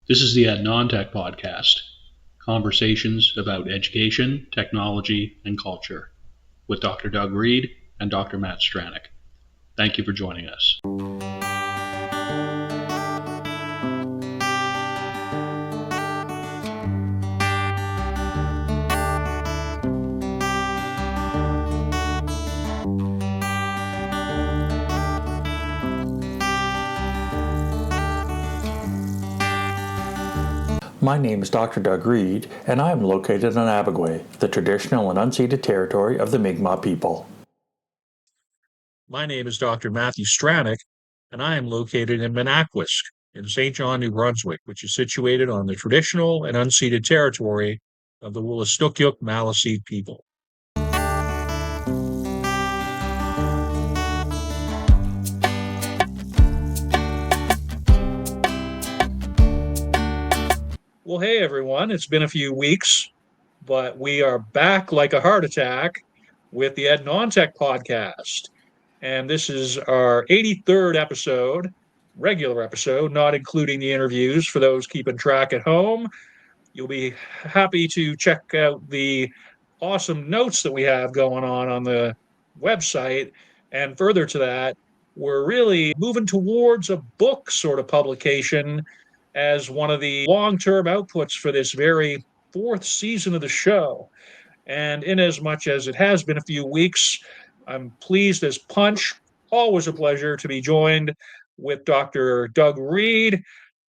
This is the Ed Non-Tech Podcast, conversations about education, technology, and culture, with Dr. Doug Reed and Dr. Matt Stranick. Thank you for joining us. My name is Dr. Doug Reed, and I am located on Abagway, the traditional and unceded territory of the Mi'kmaq people. My name is Dr. Matthew Stranick, and I am located in Menakwisk in St. John, New Brunswick, which is situated on the traditional and unceded territory of the Wolastoqiyik Maliseet people. Well, hey everyone, it's been a few weeks, but we are back like a heart attack with the Ed Non-Tech Podcast. And this is our 83rd episode, regular episode, not including the interviews for those keeping track at home. You'll be happy to check out the awesome notes that we have going on the website. And further to that, we're really moving towards a book sort of publication as one of the long-term outputs for this very fourth season of the show. And in as much as it has been a few weeks, I'm pleased as punch. Always a pleasure to be joined with Dr. Doug Reed.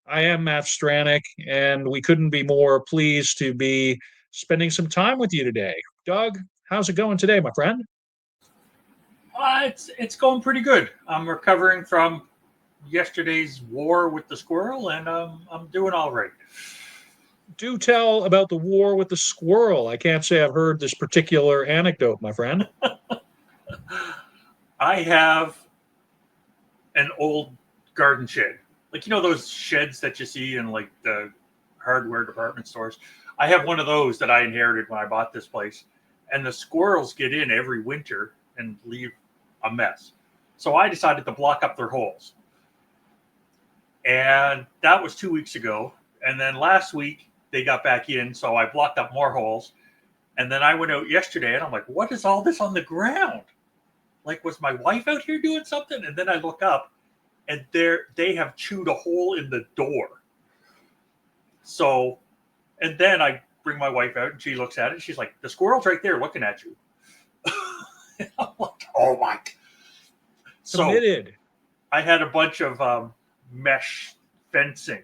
I am Matt Stranick, and we couldn't be more pleased to be spending some time with you today. Doug, how's it going today, my friend? It's going pretty good. I'm recovering from yesterday's war with the squirrel, and I'm doing all right. Do tell about the war with the squirrel. I can't say I've heard this particular anecdote, my friend. I have an old garden shed. Like, you know, those sheds that you see in like the hardware department stores. I have one of those that I inherited when I bought this place. And the squirrels get in every winter and leave a mess. So I decided to block up their holes. And that was 2 weeks ago. And then last week they got back in. So I blocked up more holes. And then I went out yesterday and I'm like, what is all this on the ground? Like, was my wife out here doing something? And then I look up and they have chewed a hole in the door. So, and then I bring my wife out and she looks at it. And she's like, the squirrel's right there looking at you. I'm like, oh my. Committed. So I had a bunch of mesh fencing,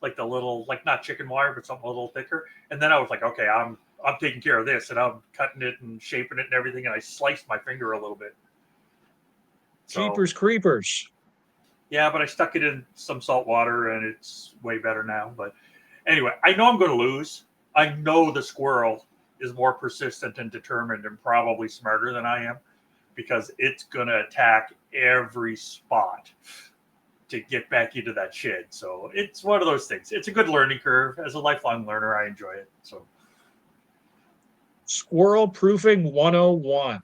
like the little, like not chicken wire, but something a little thicker. And then I was like, okay, I'm taking care of this, and I'm cutting it and shaping it and everything. And I sliced my finger a little bit. Jeepers creepers. Yeah, but I stuck it in some salt water and it's way better now. But anyway, I know I'm going to lose. I know the squirrel is more persistent and determined and probably smarter than I am, because it's going to attack every spot to get back into that shed. So it's one of those things. It's a good learning curve. As a lifelong learner, I enjoy it. So Squirrel proofing 101.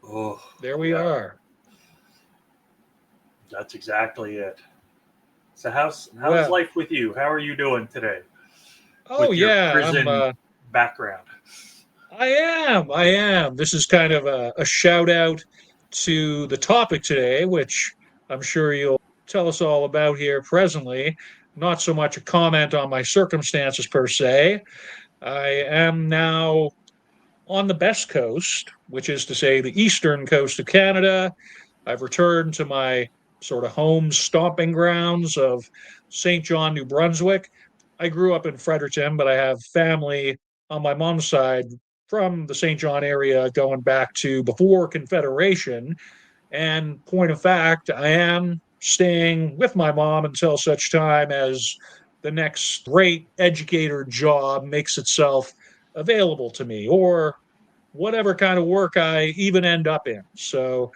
Oh, there we are. That's exactly it. So how's life with you? How are you doing today? Oh, with your yeah. prison background. I am. This is kind of a shout out to the topic today, which I'm sure you'll tell us all about here presently. Not so much a comment on my circumstances per se. I am now on the best coast, which is to say the eastern coast of Canada. I've returned to my sort of home stomping grounds of St. John, New Brunswick. I grew up in Fredericton, but I have family on my mom's side from the St. John area going back to before Confederation. And point of fact, I am staying with my mom until such time as the next great educator job makes itself available to me, or whatever kind of work I even end up in. So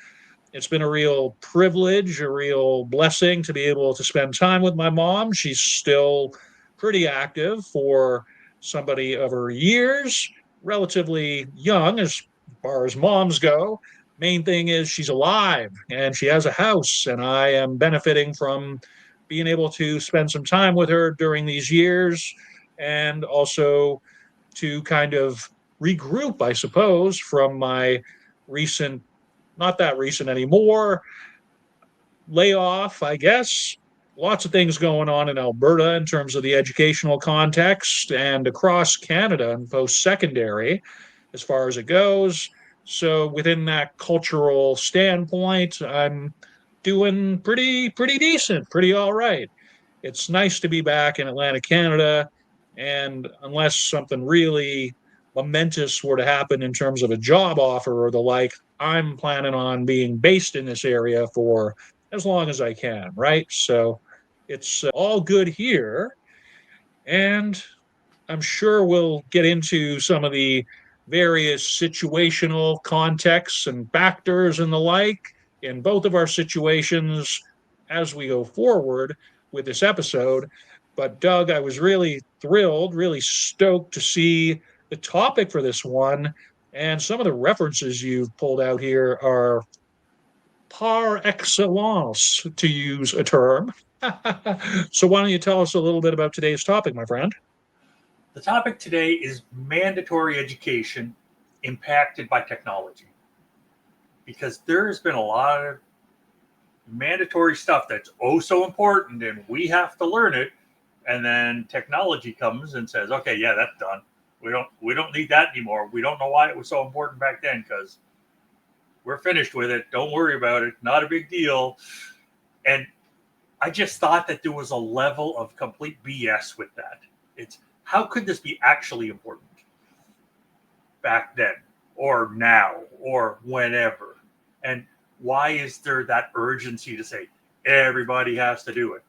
it's been a real privilege, a real blessing to be able to spend time with my mom. She's still pretty active for somebody of her years, relatively young as far as moms go. Main thing is she's alive and she has a house, and I am benefiting from being able to spend some time with her during these years, and also to kind of regroup, I suppose, from my recent, not that recent anymore, layoff, I guess. Lots of things going on in Alberta in terms of the educational context and across Canada and post secondary as far as it goes. So within that cultural standpoint, I'm doing pretty decent, pretty all right. It's nice to be back in Atlantic Canada, and unless something really momentous were to happen in terms of a job offer or the like, I'm planning on being based in this area for as long as I can, right? So it's all good here. And I'm sure we'll get into some of the various situational contexts and factors and the like in both of our situations as we go forward with this episode. But Doug, I was really thrilled, really stoked to see the topic for this one. And some of the references you've pulled out here are par excellence, to use a term. So why don't you tell us a little bit about today's topic, my friend? The topic today is mandatory education impacted by technology. Because there's been a lot of mandatory stuff that's oh so important and we have to learn it. And then technology comes and says, okay, yeah, that's done. We don't need that anymore. We don't know why it was so important back then because we're finished with it. Don't worry about it. Not a big deal. And I just thought that there was a level of complete BS with that. It's how could this be actually important back then or now or whenever? And why is there that urgency to say everybody has to do it,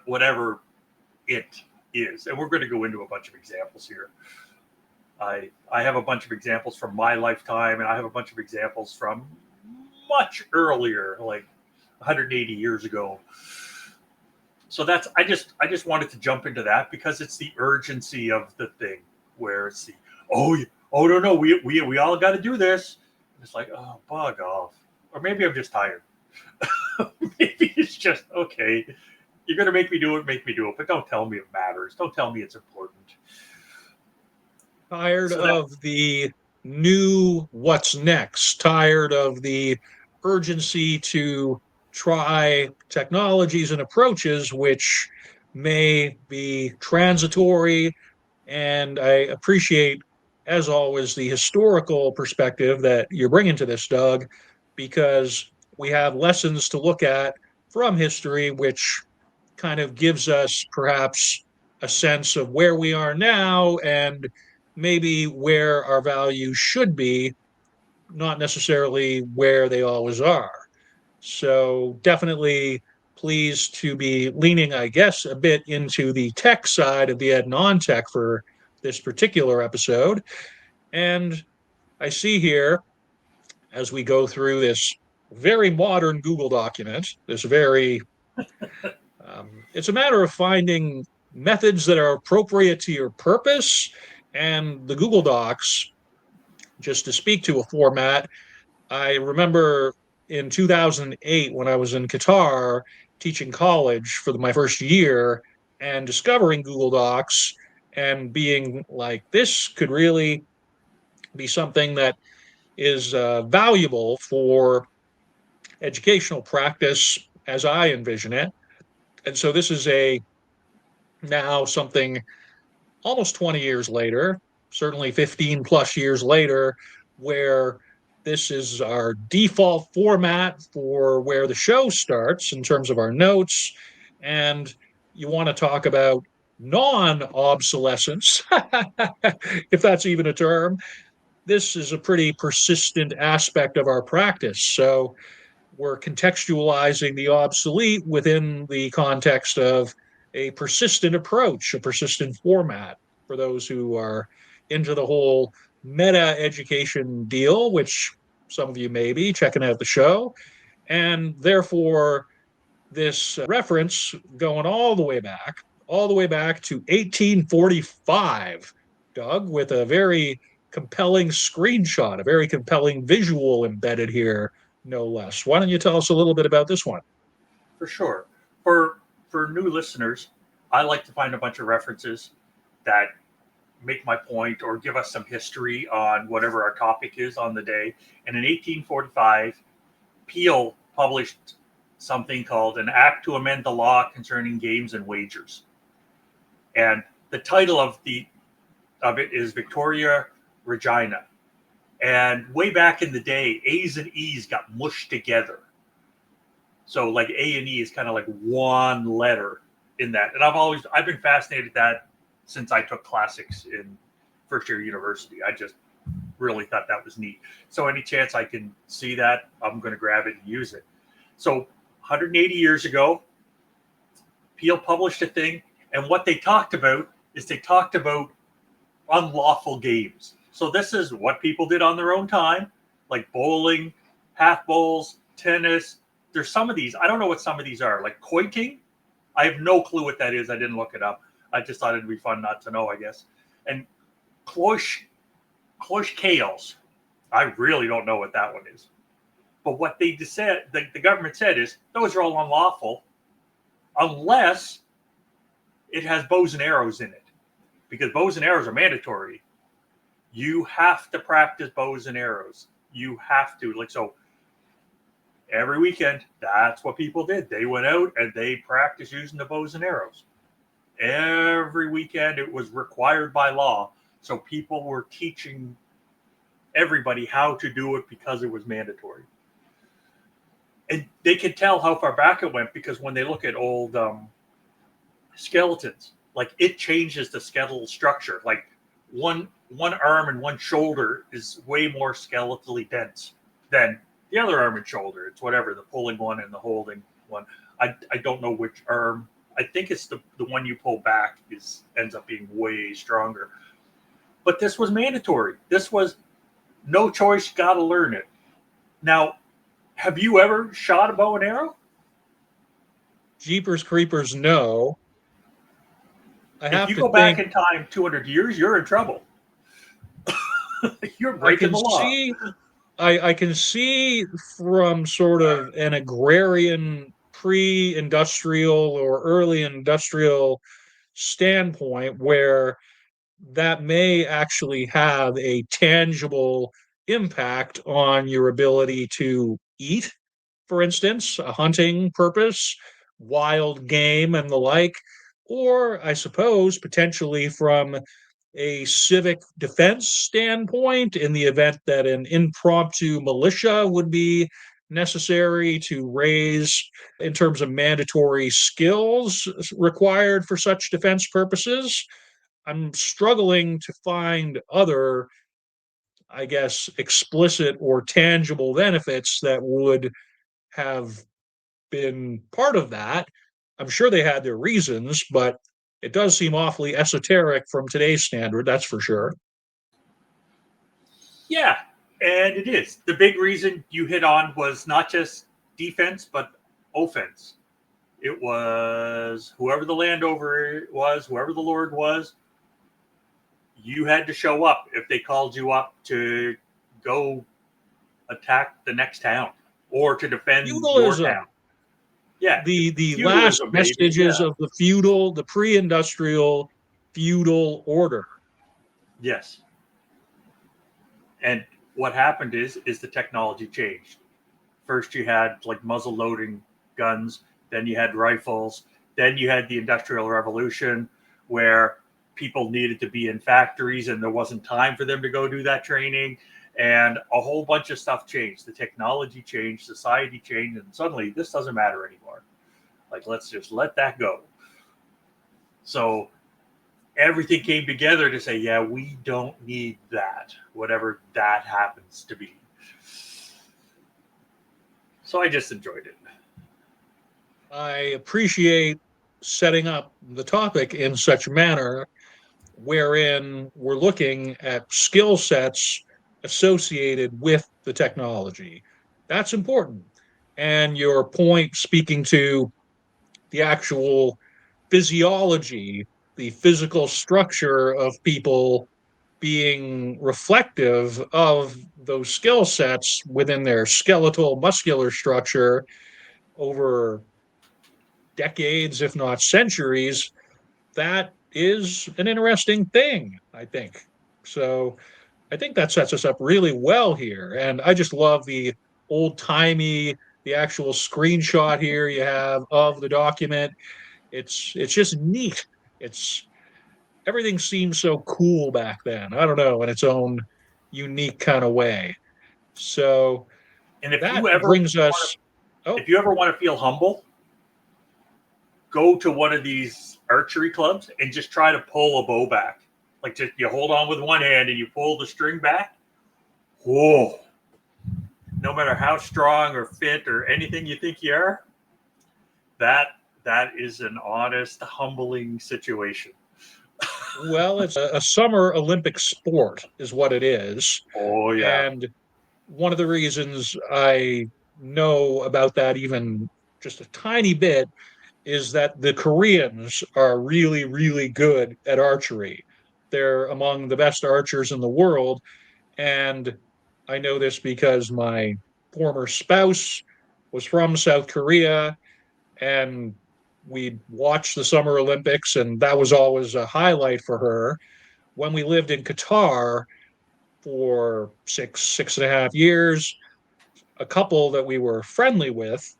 whatever it is? And we're going to go into a bunch of examples here. I have a bunch of examples from my lifetime, and I have a bunch of examples from much earlier, like 180 years ago. So that's I just wanted to jump into that because it's the urgency of the thing, where it's the oh no we all got to do this. And it's like, oh, bug off. Or maybe I'm just tired. Maybe it's just okay. You're gonna make me do it, but don't tell me it matters. Don't tell me it's important. Tired of the new what's next, tired of the urgency to try technologies and approaches which may be transitory. And I appreciate, as always, the historical perspective that you're bringing to this, Doug, because we have lessons to look at from history, which kind of gives us perhaps a sense of where we are now and maybe where our values should be, not necessarily where they always are. So definitely pleased to be leaning, I guess, a bit into the tech side of the ed non-tech for this particular episode. And I see here, as we go through this very modern Google document, this very, it's a matter of finding methods that are appropriate to your purpose. And the Google Docs, just to speak to a format, I remember in 2008 when I was in Qatar teaching college for my first year and discovering Google Docs and being like, this could really be something that is valuable for educational practice as I envision it. And so this is now something almost 20 years later, certainly 15 plus years later, where this is our default format for where the show starts in terms of our notes. And you want to talk about non-obsolescence, if that's even a term. This is a pretty persistent aspect of our practice. So we're contextualizing the obsolete within the context of a persistent approach, a persistent format for those who are into the whole meta education deal, which some of you may be checking out the show. And therefore, this reference going all the way back to 1845, Doug, with a very compelling screenshot, a very compelling visual embedded here, no less. Why don't you tell us a little bit about this one? For sure. For for new listeners, I like to find a bunch of references that make my point or give us some history on whatever our topic is on the day. And in 1845, Peel published something called an Act to Amend the Law Concerning Games and Wagers. And the title of it is Victoria Regina. And way back in the day, A's and E's got mushed together. So like A and E is kind of like one letter in that. And I've been fascinated with that since I took classics in first year university. I just really thought that was neat. So any chance I can see that, I'm going to grab it and use it. So 180 years ago, Peel published a thing. And what they talked about is they talked about unlawful games. So this is what people did on their own time, like bowling, half bowls, tennis. There's some of these. I don't know what some of these are, like quoiting. I have no clue what that is. I didn't look it up. I just thought it'd be fun not to know, I guess. And cloche kales. I really don't know what that one is. But what they just said, the government said is those are all unlawful unless it has bows and arrows in it. Because bows and arrows are mandatory. You have to practice bows and arrows. You have to. Like, so every weekend, that's what people did. They went out and they practiced using the bows and arrows. Every weekend, it was required by law. So people were teaching everybody how to do it because it was mandatory. And they could tell how far back it went because when they look at old skeletons, like it changes the skeletal structure. Like one arm and one shoulder is way more skeletally dense than the other arm and shoulder. It's whatever, the pulling one and the holding one. I don't know which arm. I think it's the one you pull back ends up being way stronger. But this was mandatory. This was no choice, got to learn it. Now, have you ever shot a bow and arrow? Jeepers creepers, no. If you go back in time 200 years, you're in trouble. You're breaking the law. I can see from sort of an agrarian, pre-industrial or early industrial standpoint where that may actually have a tangible impact on your ability to eat, for instance, a hunting purpose, wild game and the like, or I suppose potentially from a civic defense standpoint in the event that an impromptu militia would be necessary to raise in terms of mandatory skills required for such defense purposes. I'm struggling to find other, I guess, explicit or tangible benefits that would have been part of that. I'm sure they had their reasons, but it does seem awfully esoteric from today's standard, that's for sure. Yeah, and it is. The big reason you hit on was not just defense, but offense. It was whoever the landowner was, whoever the lord was, you had to show up if they called you up to go attack the next town or to defend your town. Yeah. The last vestiges of the pre-industrial feudal order. Yes. And what happened is the technology changed. First you had like muzzle loading guns, then you had rifles, then you had the Industrial Revolution where people needed to be in factories and there wasn't time for them to go do that training. And a whole bunch of stuff changed. The technology changed, society changed, and suddenly this doesn't matter anymore. Like, let's just let that go. So everything came together to say, yeah, we don't need that, whatever that happens to be. So I just enjoyed it. I appreciate setting up the topic in such a manner wherein we're looking at skill sets associated with the technology. That's important. And your point speaking to the actual physiology, the physical structure of people being reflective of those skill sets within their skeletal muscular structure over decades, if not centuries, that is an interesting thing, I think. So I think that sets us up really well here. And I just love the old timey, the actual screenshot here you have of the document. It's just neat. It's everything seems so cool back then. I don't know, in its own unique kind of way. So And if that you ever brings us. Oh, if you ever want to feel humble, go to one of these archery clubs and just try to pull a bow back. Like just you hold on with one hand and you pull the string back. Whoa. No matter how strong or fit or anything you think you are, that is an honest, humbling situation. well, it's a summer Olympic sport, is what it is. Oh yeah. And one of the reasons I know about that even just a tiny bit is that the Koreans are really, really good at archery. They're among the best archers in the world. And I know this because my former spouse was from South Korea, and we'd watch the Summer Olympics, and that was always a highlight for her. When we lived in Qatar for 6.5 years, a couple that we were friendly with,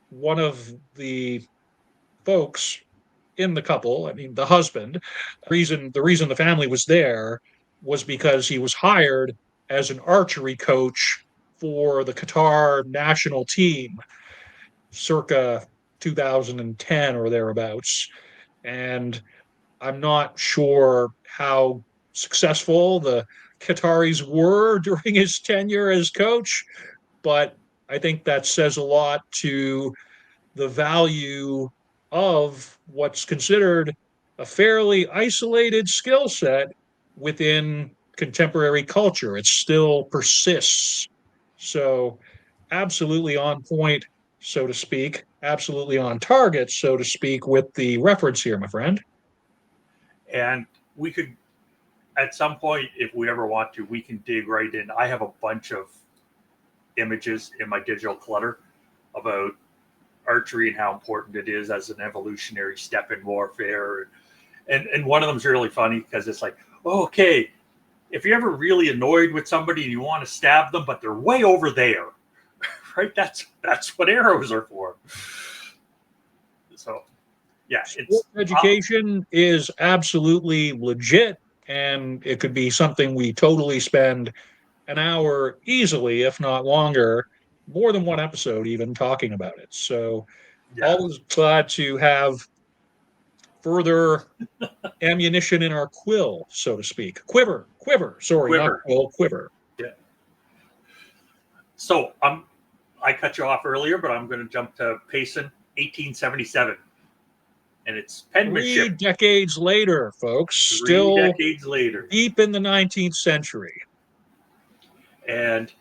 one of the folks in the couple, I mean the husband, the reason the family was there was because he was hired as an archery coach for the Qatar national team circa 2010 or thereabouts. And I'm not sure how successful the Qataris were during his tenure as coach, but I think that says a lot to the value of what's considered a fairly isolated skill set within contemporary culture. It still persists. So, absolutely on point, so to speak, absolutely on target, so to speak, with the reference here, my friend. And we could, at some point, if we ever want to, we can dig right in. I have a bunch of images in my digital clutter about archery and how important it is as an evolutionary step in warfare. And one of them is really funny because it's like, oh, okay, if you're ever really annoyed with somebody and you want to stab them, but they're way over there, right? That's what arrows are for. So, yeah, it's education is absolutely legit, and it could be something we totally spend an hour easily, if not longer, more than one episode even talking about it. So, yeah. Always glad to have further ammunition in our quill, so to speak. Quiver. Sorry, not quill, quiver. Yeah. So I cut you off earlier, but I'm going to jump to Payson, 1877. And it's penmanship. 3 decades later, folks. Still 3 decades later. Deep in the 19th century. And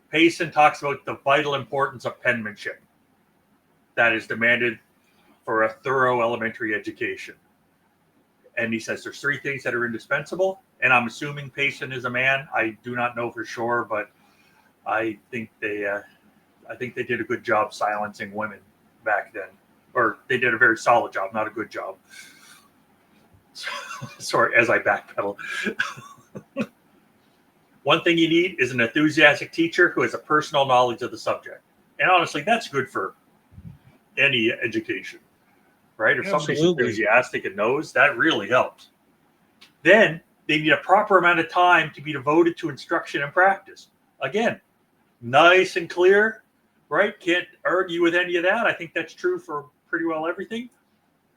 Payson talks about the vital importance of penmanship that is demanded for a thorough elementary education. And he says there's 3 things that are indispensable. And I'm assuming Payson is a man. I do not know for sure, but I think they did a good job silencing women back then. Or they did a very solid job, not a good job. Sorry, as I backpedal. One thing you need is an enthusiastic teacher who has a personal knowledge of the subject. And honestly, that's good for any education, right? If somebody's enthusiastic and knows, that really helps. Then they need a proper amount of time to be devoted to instruction and practice. Again, nice and clear, right? Can't argue with any of that. I think that's true for pretty well everything.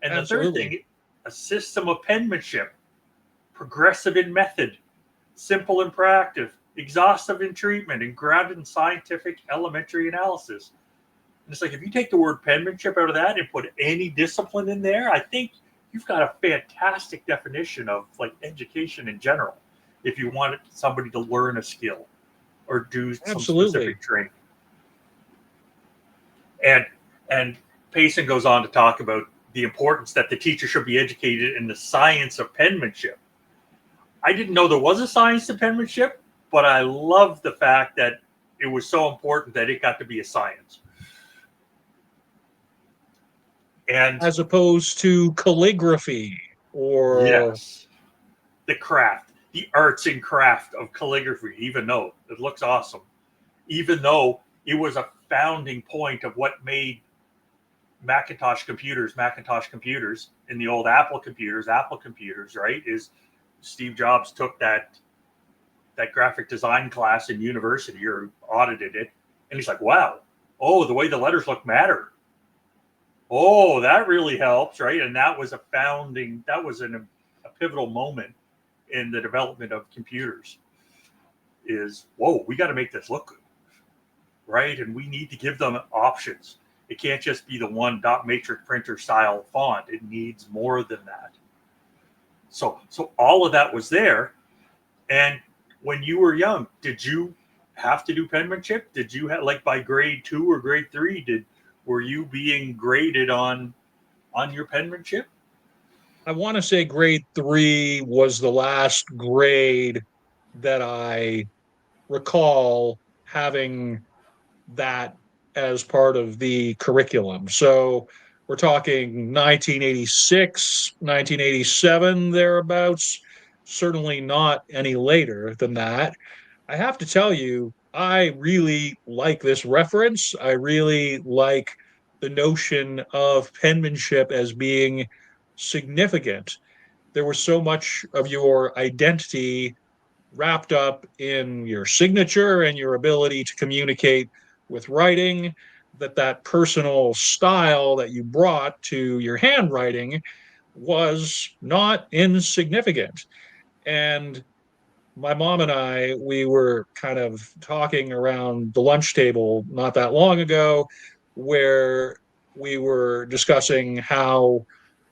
And the third thing, a system of penmanship, progressive in method, simple in practice, exhaustive in treatment, and grounded in scientific elementary analysis. And it's like, if you take the word penmanship out of that and put any discipline in there, I think you've got a fantastic definition of like education in general. If you want somebody to learn a skill or do some specific training. And Payson goes on to talk about the importance that the teacher should be educated in the science of penmanship. I didn't know there was a science to penmanship, but I love the fact that it was so important that it got to be a science. And As opposed to calligraphy or yes, the craft, the arts and craft of calligraphy, even though it looks awesome, even though it was a founding point of what made Macintosh computers, in the old Apple computers, right? Is Steve Jobs took that graphic design class in university or audited it, and he's like, wow, oh, the way the letters look matter. Oh, that really helps, right? And that was a pivotal moment in the development of computers. Is, whoa, we got to make this look good, right? And we need to give them options. It can't just be the one dot matrix printer style font. It needs more than that. So all of that was there. And when you were young, did you have to do penmanship? Did you have, like, by grade 2 or grade 3, were you being graded on your penmanship? I want to say grade 3 was the last grade that I recall having that as part of the curriculum. So we're talking 1986, 1987, thereabouts, certainly not any later than that. I have to tell you, I really like this reference. I really like the notion of penmanship as being significant. There was so much of your identity wrapped up in your signature and your ability to communicate with writing, that personal style that you brought to your handwriting was not insignificant. And my mom and I, we were kind of talking around the lunch table not that long ago, where we were discussing how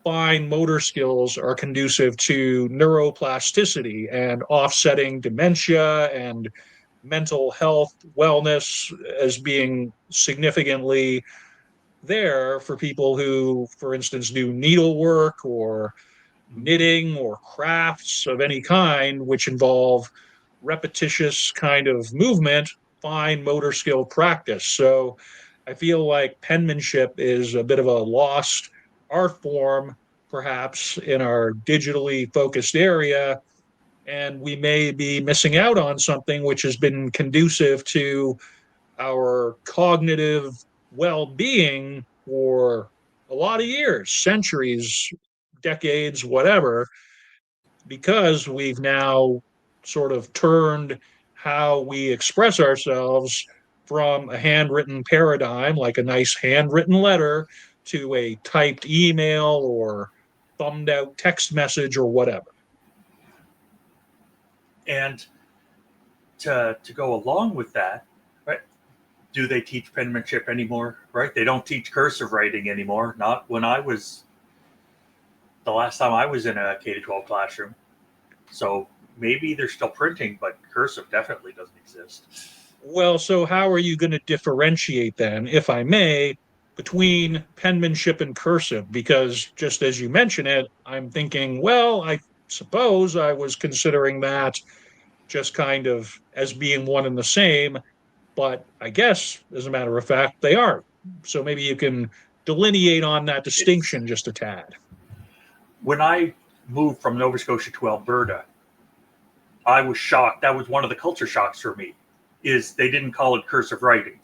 fine motor skills are conducive to neuroplasticity and offsetting dementia and mental health wellness as being significantly there for people who, for instance, do needlework or knitting or crafts of any kind, which involve repetitious kind of movement, fine motor skill practice. So I feel like penmanship is a bit of a lost art form, perhaps in our digitally focused area. And we may be missing out on something which has been conducive to our cognitive well being for a lot of years, centuries, decades, whatever, because we've now sort of turned how we express ourselves from a handwritten paradigm, like a nice handwritten letter, to a typed email or thumbed out text message or whatever. And to go along with that, right? Do they teach penmanship anymore? Right? They don't teach cursive writing anymore. Not when the last time I was in a K-12 classroom. So maybe they're still printing, but cursive definitely doesn't exist. Well, so how are you going to differentiate then, if I may, between penmanship and cursive? Because just as you mention it, I'm thinking, well, I suppose I was considering that just kind of as being one and the same, but I guess, as a matter of fact, they aren't. So maybe you can delineate on that distinction just a tad. When I moved from Nova Scotia to Alberta, I was shocked. That was one of the culture shocks for me, is they didn't call it cursive writing.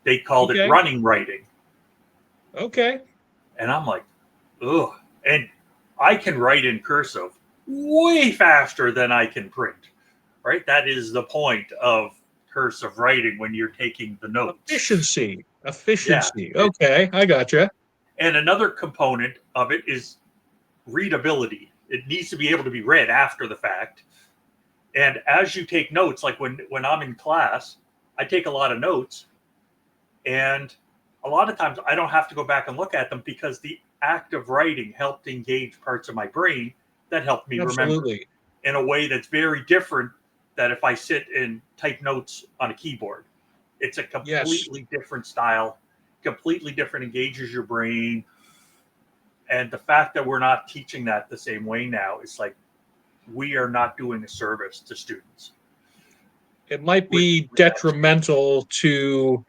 They called it running writing. Okay. And I'm like, ugh. And I can write in cursive way faster than I can print, right? That is the point of cursive writing when you're taking the notes. Efficiency. Yeah. Okay, I gotcha. And another component of it is readability. It needs to be able to be read after the fact. And as you take notes, like when I'm in class, I take a lot of notes, and a lot of times I don't have to go back and look at them because the act of writing helped engage parts of my brain that helped me remember in a way that's very different than if I sit and type notes on a keyboard. It's a completely different style, completely different, engages your brain. And the fact that we're not teaching that the same way now is like, we are not doing a service to students. It might be detrimental to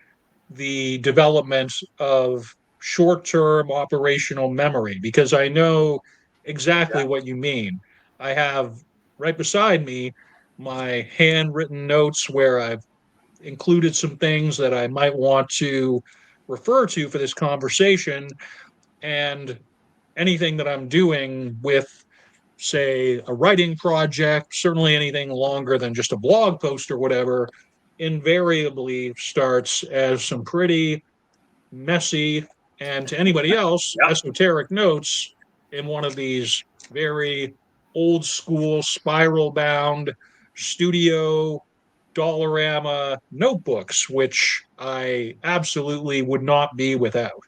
the development of short-term operational memory, because I know exactly Yeah. what you mean. I have right beside me my handwritten notes where I've included some things that I might want to refer to for this conversation, and anything that I'm doing with, say, a writing project, certainly anything longer than just a blog post or whatever, invariably starts as some pretty messy, and to anybody else, Yep. esoteric notes in one of these very old school spiral bound studio Dollarama notebooks, which I absolutely would not be without.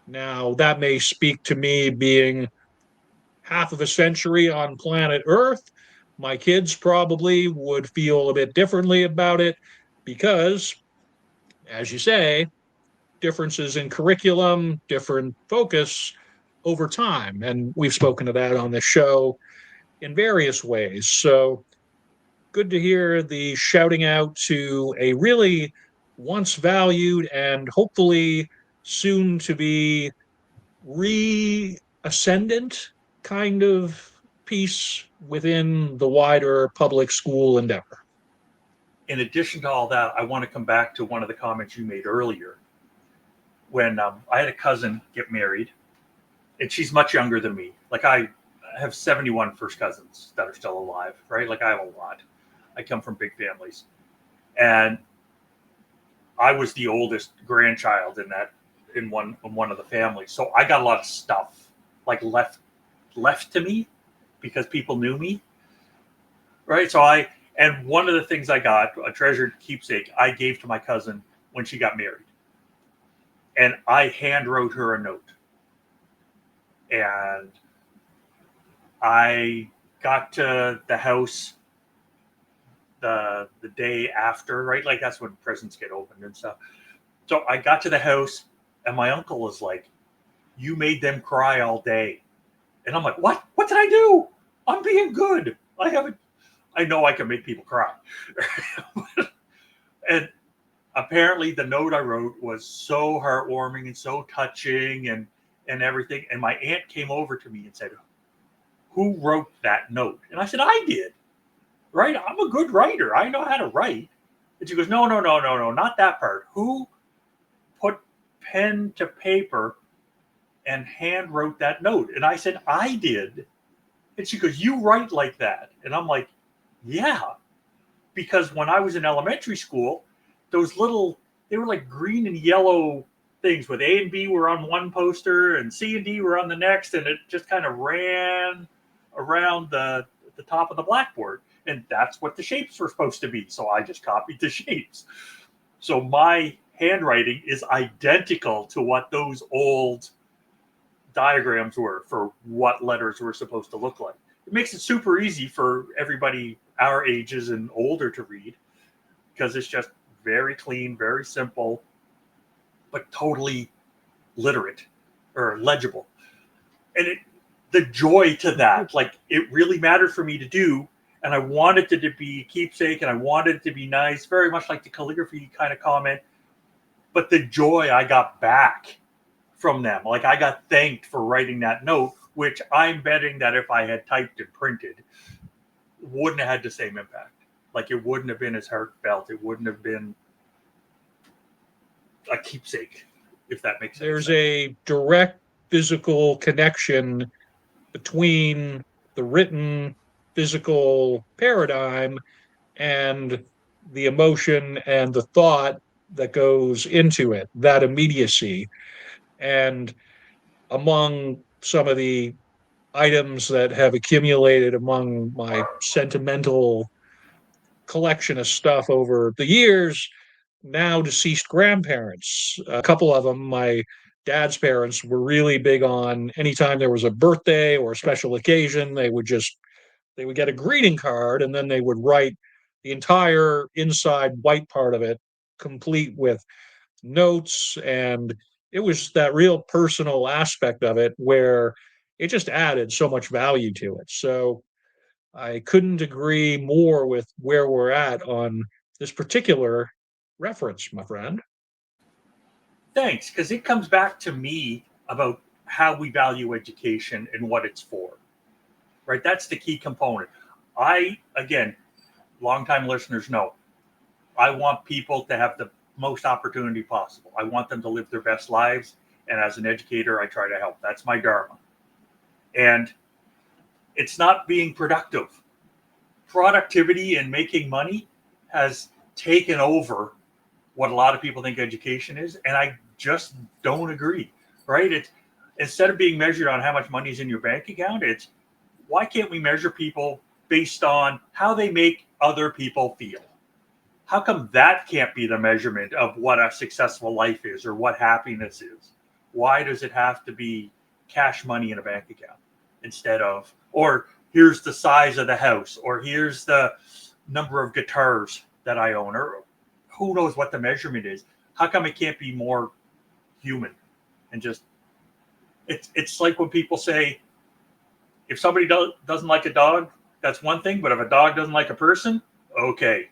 Now, that may speak to me being half of a century on planet Earth. My kids probably would feel a bit differently about it because, as you say, differences in curriculum, different focus over time. And we've spoken to that on the show in various ways. So good to hear the shouting out to a really once valued and hopefully soon to be reascendant kind of piece within the wider public school endeavor. In addition to all that, I want to come back to one of the comments you made earlier. When I had a cousin get married, and she's much younger than me. Like I have 71 first cousins that are still alive, right? Like I have a lot. I come from big families, and I was the oldest grandchild in one of the families. So I got a lot of stuff like left to me because people knew me, right? And one of the things I got, a treasured keepsake, I gave to my cousin when she got married, and I hand wrote her a note, and I got to the house the day after, right? Like that's when presents get opened and stuff. So I got to the house, and my uncle was like, "You made them cry all day," and I'm like, "What? What did I do? I'm being good. I haven't. I know I can make people cry." And apparently, the note I wrote was so heartwarming and so touching, and everything. And my aunt came over to me and said, "Who wrote that note?" And I said, "I did. Right? I'm a good writer. I know how to write." And she goes, "No, no, no, no, no, not that part. Who put pen to paper and hand wrote that note?" And I said, "I did." And she goes, "You write like that?" And I'm like, "Yeah." Because when I was in elementary school, those they were like green and yellow things with A and B were on one poster and C and D were on the next. And it just kind of ran around the top of the blackboard. And that's what the shapes were supposed to be. So I just copied the shapes. So my handwriting is identical to what those old diagrams were for what letters were supposed to look like. It makes it super easy for everybody our ages and older to read because it's just very clean, very simple, but totally literate or legible. And the joy to that, like it really mattered for me to do. And I wanted it to be a keepsake and I wanted it to be nice, very much like the calligraphy kind of comment. But the joy I got back from them, like I got thanked for writing that note, which I'm betting that if I had typed and printed, wouldn't have had the same impact. Like it wouldn't have been as heartfelt. It wouldn't have been a keepsake, if that makes sense. There's a direct physical connection between the written physical paradigm and the emotion and the thought that goes into it, that immediacy. And among some of the items that have accumulated among my sentimental collection of stuff over the years, now deceased grandparents, a couple of them, my dad's parents were really big on anytime there was a birthday or a special occasion, they would get a greeting card and then they would write the entire inside white part of it complete with notes, and it was that real personal aspect of it where it just added so much value to it. So I couldn't agree more with where we're at on this particular reference, my friend. Thanks, because it comes back to me about how we value education and what it's for, right? That's the key component. Again, longtime listeners know, I want people to have the most opportunity possible. I want them to live their best lives. And as an educator, I try to help. That's my dharma. And it's not being productive. Productivity and making money has taken over what a lot of people think education is. And I just don't agree, right? It's instead of being measured on how much money is in your bank account, it's why can't we measure people based on how they make other people feel? How come that can't be the measurement of what a successful life is or what happiness is? Why does it have to be cash money in a bank account instead of, or here's the size of the house, or here's the number of guitars that I own, or who knows what the measurement is? How come it can't be more human and just, it's like when people say, if somebody doesn't like a dog, that's one thing, but if a dog doesn't like a person, okay.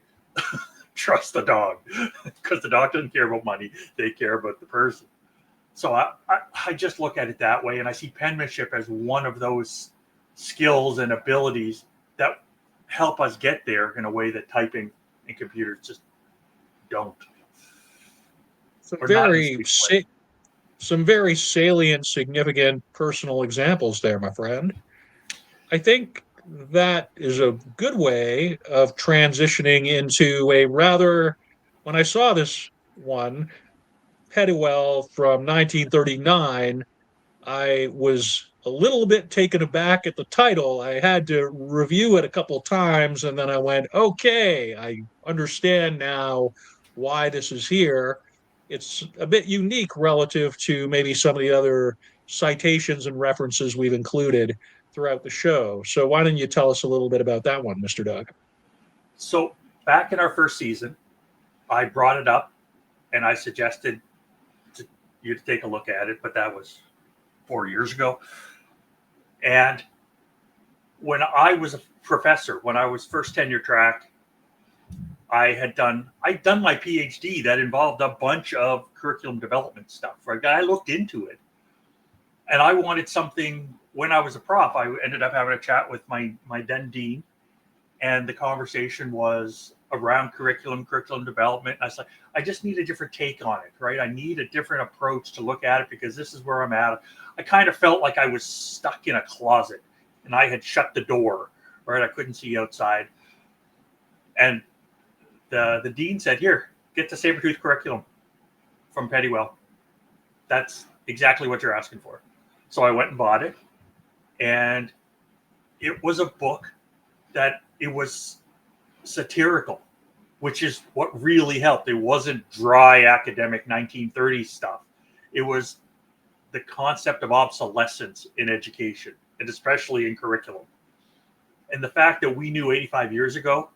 Trust the dog, because the dog doesn't care about money. They care about the person. So I just look at it that way, and I see penmanship as one of those skills and abilities that help us get there in a way that typing and computers just don't. Some Or not in very the same way. some very salient, significant personal examples there, my friend. I think that is a good way of transitioning into a rather, when I saw this one, Pettywell from 1939, I was a little bit taken aback at the title. I had to review it a couple times, and then I went, okay, I understand now why this is here. It's a bit unique relative to maybe some of the other citations and references we've included throughout the show. So why don't you tell us a little bit about that one, Mr. Doug? So back in our first season, I brought it up and I suggested you to take a look at it, but that was 4 years ago. And when I was a professor, when I was first tenure track, I'd done my PhD that involved a bunch of curriculum development stuff. Right? I looked into it, and I wanted something. When I was a prof, I ended up having a chat with my then dean, and the conversation was around curriculum development. And I was like, I just need a different take on it, right? I need a different approach to look at it because this is where I'm at. I kind of felt like I was stuck in a closet and I had shut the door, right? I couldn't see outside. And the dean said, here, get the Sabertooth curriculum from Pettywell. That's exactly what you're asking for. So I went and bought it. And it was a book that it was satirical, which is what really helped. It wasn't dry academic 1930s stuff. It was the concept of obsolescence in education, and especially in curriculum. And the fact that we knew 85 years ago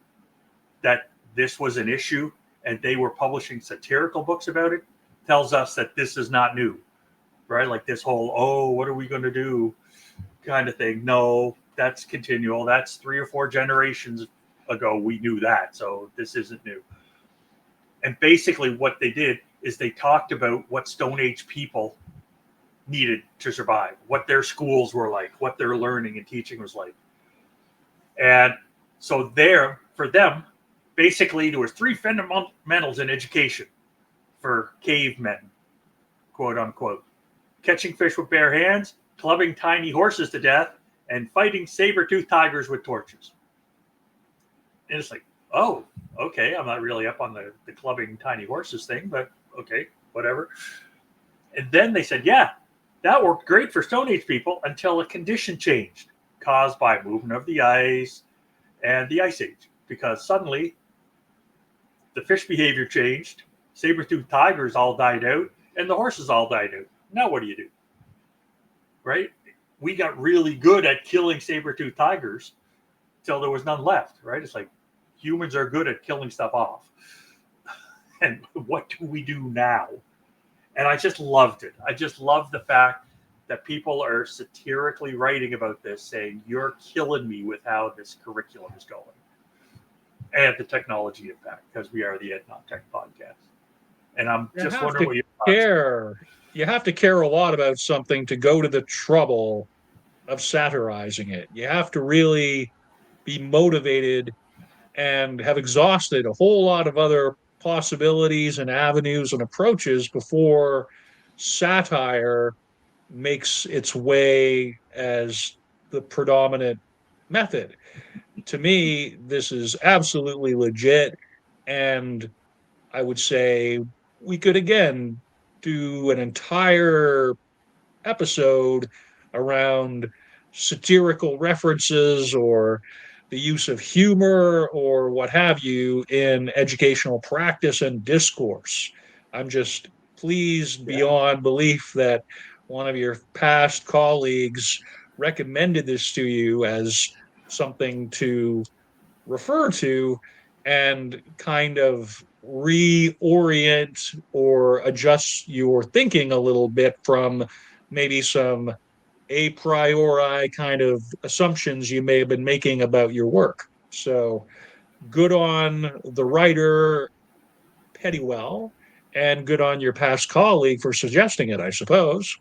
that this was an issue and they were publishing satirical books about it tells us that this is not new, right? Like this whole, oh, what are we going to do kind of thing. No, that's continual. That's 3 or 4 generations ago. We knew that. So this isn't new. And basically what they did is they talked about what Stone Age people needed to survive, what their schools were like, what their learning and teaching was like. And so there, for them, basically there was 3 fundamentals in education for cavemen, quote unquote: catching fish with bare hands, clubbing tiny horses to death, and fighting saber-toothed tigers with torches. And it's like, oh, okay, I'm not really up on the clubbing tiny horses thing, but okay, whatever. And then they said, yeah, that worked great for Stone Age people until a condition changed caused by movement of the ice and the Ice Age, because suddenly the fish behavior changed, saber-toothed tigers all died out, and the horses all died out. Now what do you do? Right? We got really good at killing saber-toothed tigers till there was none left, right? It's like humans are good at killing stuff off. And what do we do now? And I just loved it. I just loved the fact that people are satirically writing about this, saying, you're killing me with how this curriculum is going. And the technology impact, because we are the Ed Not Tech podcast. And I'm You just have wondering to what your thoughts. care. You have to care a lot about something to go to the trouble of satirizing it. You have to really be motivated and have exhausted a whole lot of other possibilities and avenues and approaches before satire makes its way as the predominant method. To me, this is absolutely legit. And I would say we could again do an entire episode around satirical references or the use of humor or what have you in educational practice and discourse. I'm just pleased Yeah. beyond belief that one of your past colleagues recommended this to you as something to refer to and kind of reorient or adjust your thinking a little bit from maybe some a priori kind of assumptions you may have been making about your work. So good on the writer Pettywell and good on your past colleague for suggesting it, I suppose.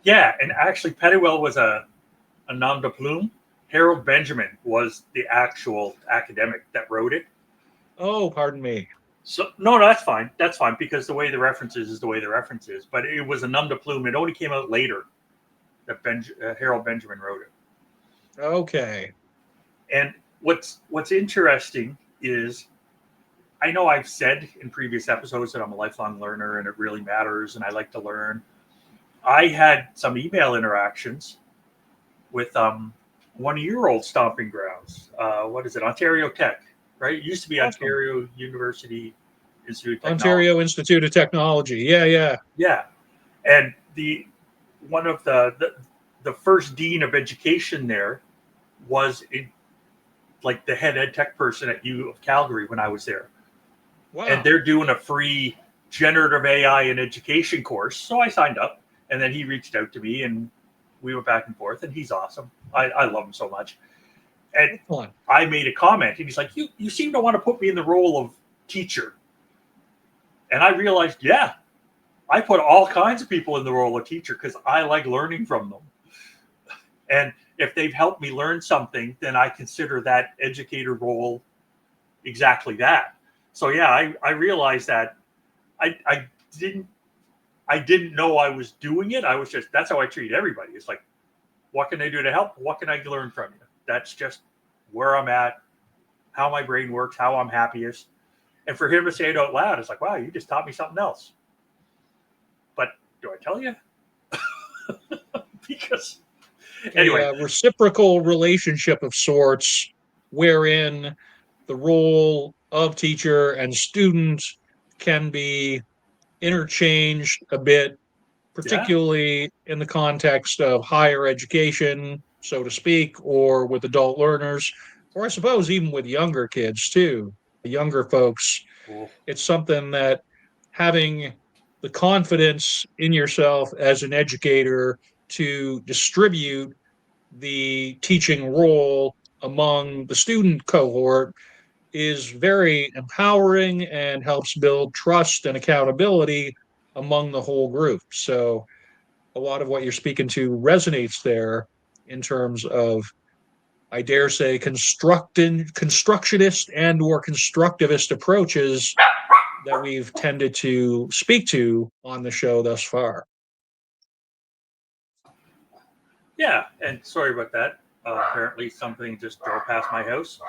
Yeah, and actually, Pettywell was a nom de plume. Harold Benjamin was the actual academic that wrote it. Oh, pardon me. So no, that's fine. That's fine because the way the reference is the way the reference is. But it was a nom de plume. It only came out later that Harold Benjamin wrote it. Okay. And what's interesting is I know I've said in previous episodes that I'm a lifelong learner and it really matters and I like to learn. I had some email interactions with one of your old stomping grounds. What is it? Ontario Tech, right? It used to be Awesome. Ontario University Institute of Technology. Ontario Institute of Technology. Yeah, yeah. Yeah. And one of the first dean of education there was like the head ed tech person at U of Calgary when I was there. Wow. And they're doing a free generative AI in education course. So I signed up and then he reached out to me and we went back and forth and he's awesome. I love him so much. And I made a comment and he's like, you seem to want to put me in the role of teacher. And I realized, yeah, I put all kinds of people in the role of teacher because I like learning from them. And if they've helped me learn something, then I consider that educator role exactly that. So yeah, I realized that I didn't know I was doing it. I was just, that's how I treat everybody. It's like, what can I do to help? What can I learn from you? That's just where I'm at, how my brain works, how I'm happiest. And for him to say it out loud, it's like, wow, you just taught me something else. But do I tell you? Because anyway, a reciprocal relationship of sorts wherein the role of teacher and student can be interchanged a bit, particularly in the context of higher education, so to speak, or with adult learners, or I suppose even with younger kids too, younger folks. cool. It's something that having the confidence in yourself as an educator to distribute the teaching role among the student cohort is very empowering and helps build trust and accountability among the whole group. So a lot of what you're speaking to resonates there in terms of, I dare say, constructionist and or constructivist approaches that we've tended to speak to on the show thus far. Yeah, and sorry about that. Apparently something just drove past my house.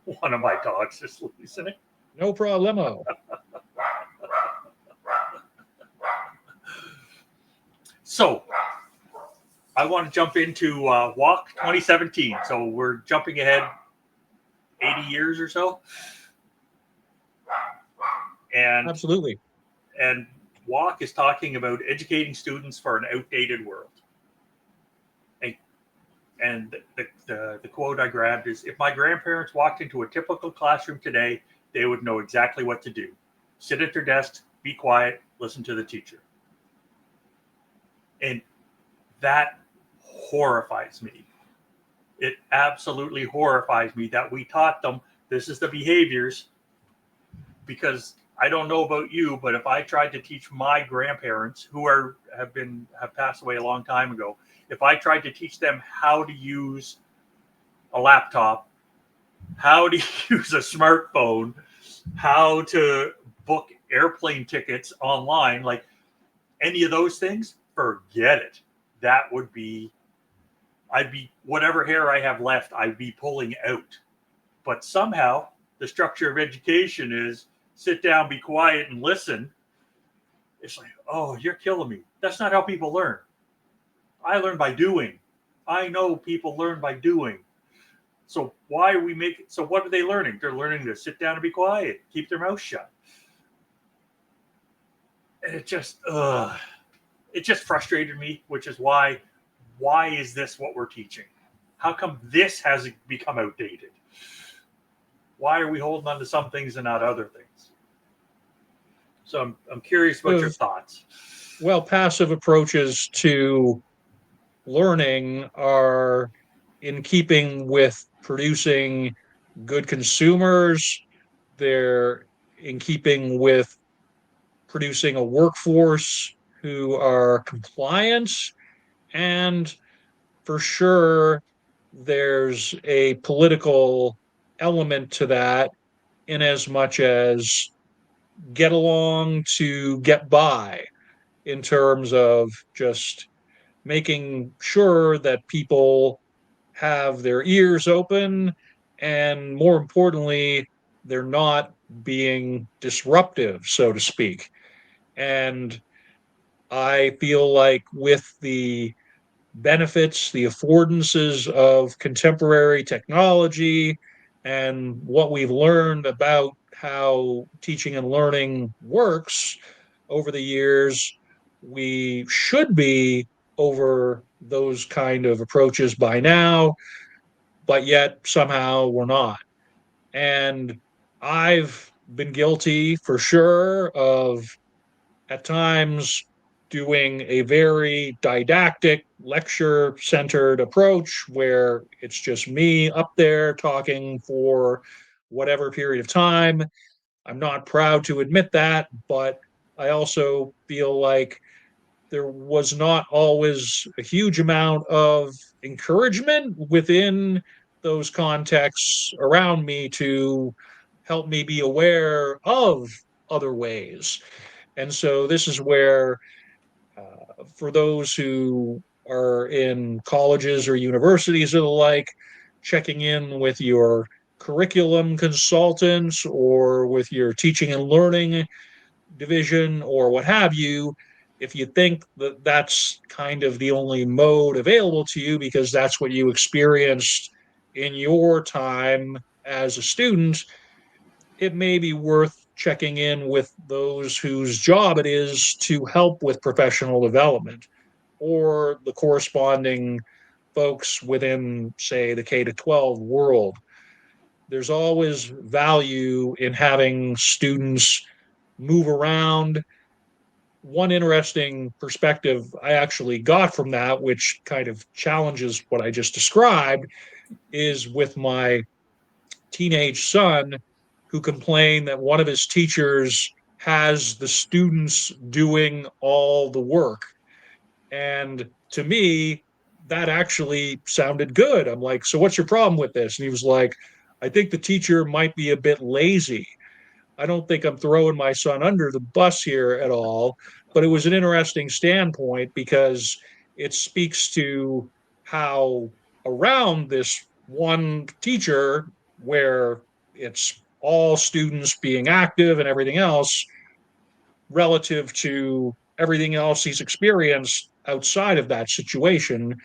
One of my dogs just listening. No problemo. So I want to jump into WALC 2017. So we're jumping ahead 80 years or so. And Absolutely. And WALC is talking about educating students for an outdated world. And the quote I grabbed is, if my grandparents walked into a typical classroom today, they would know exactly what to do. Sit at their desk, be quiet, listen to the teacher. And that horrifies me. It absolutely horrifies me that we taught them this is the behaviors, because I don't know about you, but if I tried to teach my grandparents who have passed away a long time ago, if I tried to teach them how to use a laptop, how to use a smartphone, how to book airplane tickets online, like any of those things, forget it. That would be, I'd be, whatever hair I have left, I'd be pulling out. But somehow the structure of education is sit down, be quiet, and listen. It's like, oh, you're killing me. That's not how people learn. I learn by doing. I know people learn by doing. So why are we making? So what are they learning? They're learning to sit down and be quiet, keep their mouth shut. And it just frustrated me, which is why is this what we're teaching? How come this has become outdated? Why are we holding on to some things and not other things? So I'm curious about your thoughts. Well, passive approaches to learning are in keeping with producing good consumers. They're in keeping with producing a workforce who are compliant. And for sure, there's a political element to that, in as much as get along to get by, in terms of just making sure that people have their ears open, and more importantly, they're not being disruptive, so to speak. And I feel like with the benefits, the affordances of contemporary technology, and what we've learned about how teaching and learning works over the years, we should be over those kind of approaches by now, but yet somehow we're not. And I've been guilty for sure of at times doing a very didactic, lecture centered approach where it's just me up there talking for whatever period of time. I'm not proud to admit that, but I also feel like there was not always a huge amount of encouragement within those contexts around me to help me be aware of other ways. And so this is where, for those who are in colleges or universities or the like, checking in with your curriculum consultants or with your teaching and learning division or what have you, if you think that that's kind of the only mode available to you because that's what you experienced in your time as a student, it may be worth checking in with those whose job it is to help with professional development, or the corresponding folks within, say, the K to 12 world. There's always value in having students move around. One interesting perspective I actually got from that, which kind of challenges what I just described, is with my teenage son, who complained that one of his teachers has the students doing all the work. And to me, that actually sounded good. I'm like, so what's your problem with this? And he was like, I think the teacher might be a bit lazy. I don't think I'm throwing my son under the bus here at all, but it was an interesting standpoint because it speaks to how around this one teacher, where it's all students being active and everything else, relative to everything else he's experienced outside of that situation,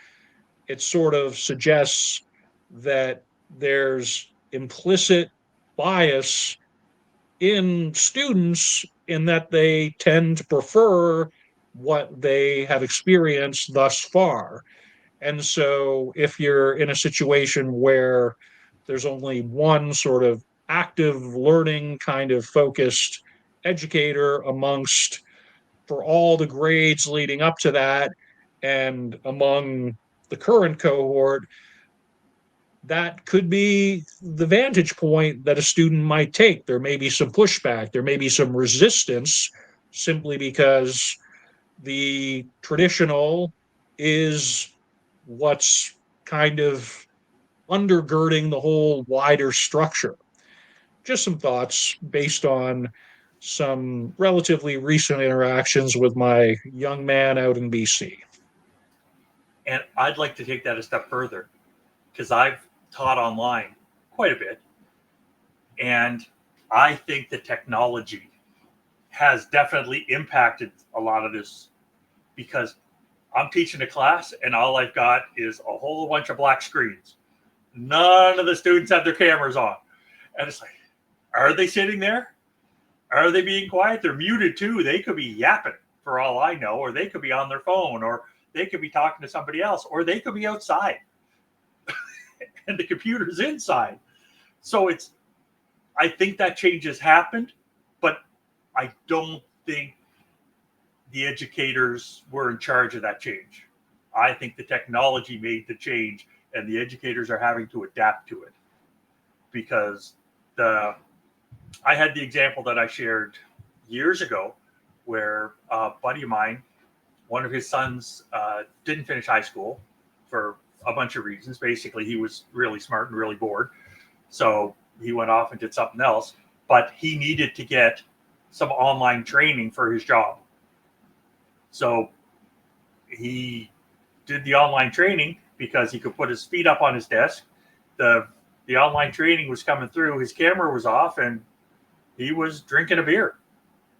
it sort of suggests that there's implicit bias in students in that they tend to prefer what they have experienced thus far. And so if you're in a situation where there's only one sort of active learning kind of focused educator amongst, for all the grades leading up to that, and among the current cohort, that could be the vantage point that a student might take. There may be some pushback, there may be some resistance simply because the traditional is what's kind of undergirding the whole wider structure. Just some thoughts based on some relatively recent interactions with my young man out in BC. And I'd like to take that a step further because I've taught online quite a bit. And I think the technology has definitely impacted a lot of this because I'm teaching a class and all I've got is a whole bunch of black screens. None of the students have their cameras on. And it's like, are they sitting there? Are they being quiet? They're muted too. They could be yapping for all I know, or they could be on their phone, or they could be talking to somebody else, or they could be outside and the computer's inside. So I think that change has happened, but I don't think the educators were in charge of that change. I think the technology made the change and the educators are having to adapt to it because I had the example that I shared years ago where a buddy of mine, one of his sons didn't finish high school for a bunch of reasons. Basically, he was really smart and really bored. So he went off and did something else, but he needed to get some online training for his job. So he did the online training because he could put his feet up on his desk. The online training was coming through. His camera was off and he was drinking a beer.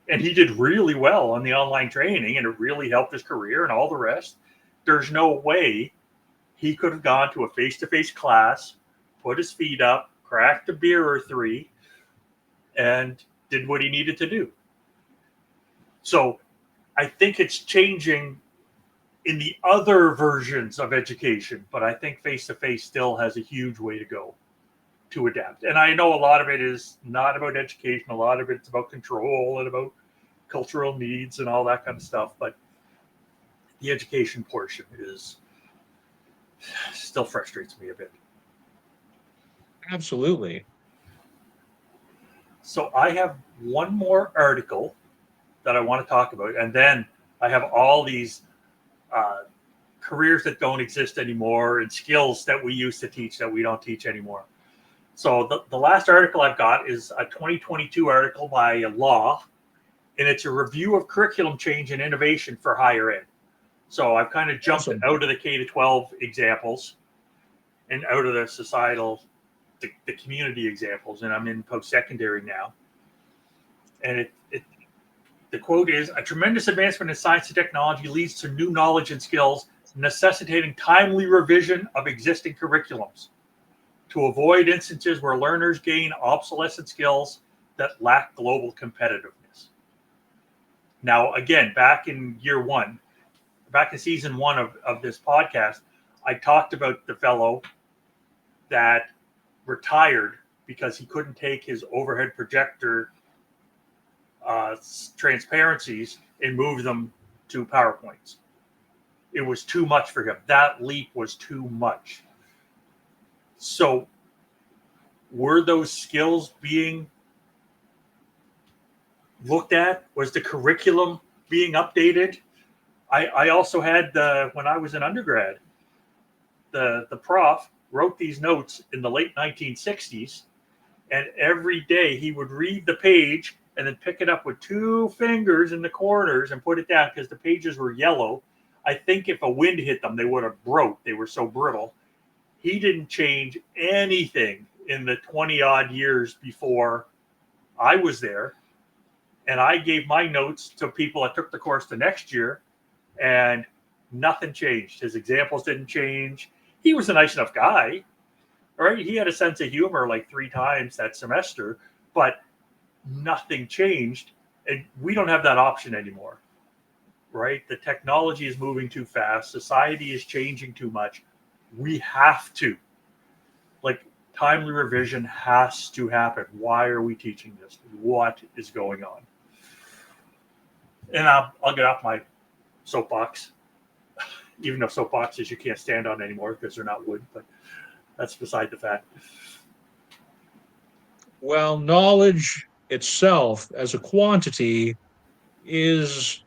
And he did really well on the online training and it really helped his career and all the rest. There's no way he could have gone to a face-to-face class, put his feet up, cracked a beer or three, and did what he needed to do. So I think it's changing in the other versions of education, but I think face-to-face still has a huge way to go to adapt. And I know a lot of it is not about education. A lot of it's about control and about cultural needs and all that kind of stuff. But the education portion is still frustrates me a bit. Absolutely. So I have one more article that I want to talk about. And then I have all these careers that don't exist anymore and skills that we used to teach that we don't teach anymore. So the last article I've got is a 2022 article by Law, and it's a review of curriculum change and innovation for higher ed. So I've kind of jumped out of the K-12 examples and out of the societal, the community examples, and I'm in post-secondary now. And the quote is, a tremendous advancement in science and technology leads to new knowledge and skills, necessitating timely revision of existing curriculums to avoid instances where learners gain obsolescent skills that lack global competitiveness. Now, again, back in season one of this podcast, I talked about the fellow that retired because he couldn't take his overhead projector transparencies and move them to PowerPoints. It was too much for him. That leap was too much. So were those skills being looked at? Was the curriculum being updated? I also had when I was an undergrad, the prof wrote these notes in the late 1960s, and every day he would read the page and then pick it up with two fingers in the corners and put it down because the pages were yellow. I think if a wind hit them, they would have broke. They were so brittle. He didn't change anything in the 20 odd years before I was there. And I gave my notes to people that took the course the next year, and nothing changed. His examples didn't change. He was a nice enough guy, right? He had a sense of humor like 3 times that semester, but nothing changed. And we don't have that option anymore, right? The technology is moving too fast. Society is changing too much. We have to, timely revision has to happen. Why are we teaching this? What is going on? And I'll get off my soapbox, even though soapboxes you can't stand on anymore because they're not wood. But that's beside the fact. Well, knowledge itself as a quantity is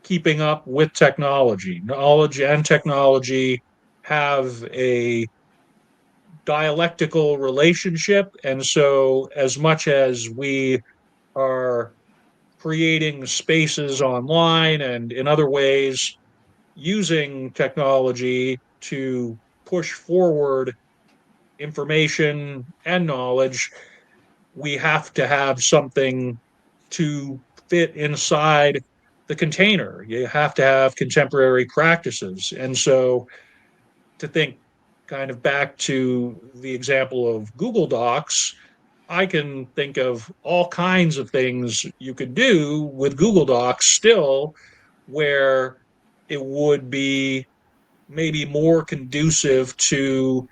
keeping up with technology. Knowledge and technology have a dialectical relationship. And so, as much as we are creating spaces online and in other ways using technology to push forward information and knowledge, we have to have something to fit inside the container. You have to have contemporary practices. And so, to think kind of back to the example of Google Docs, I can think of all kinds of things you could do with Google Docs still, where it would be maybe more conducive to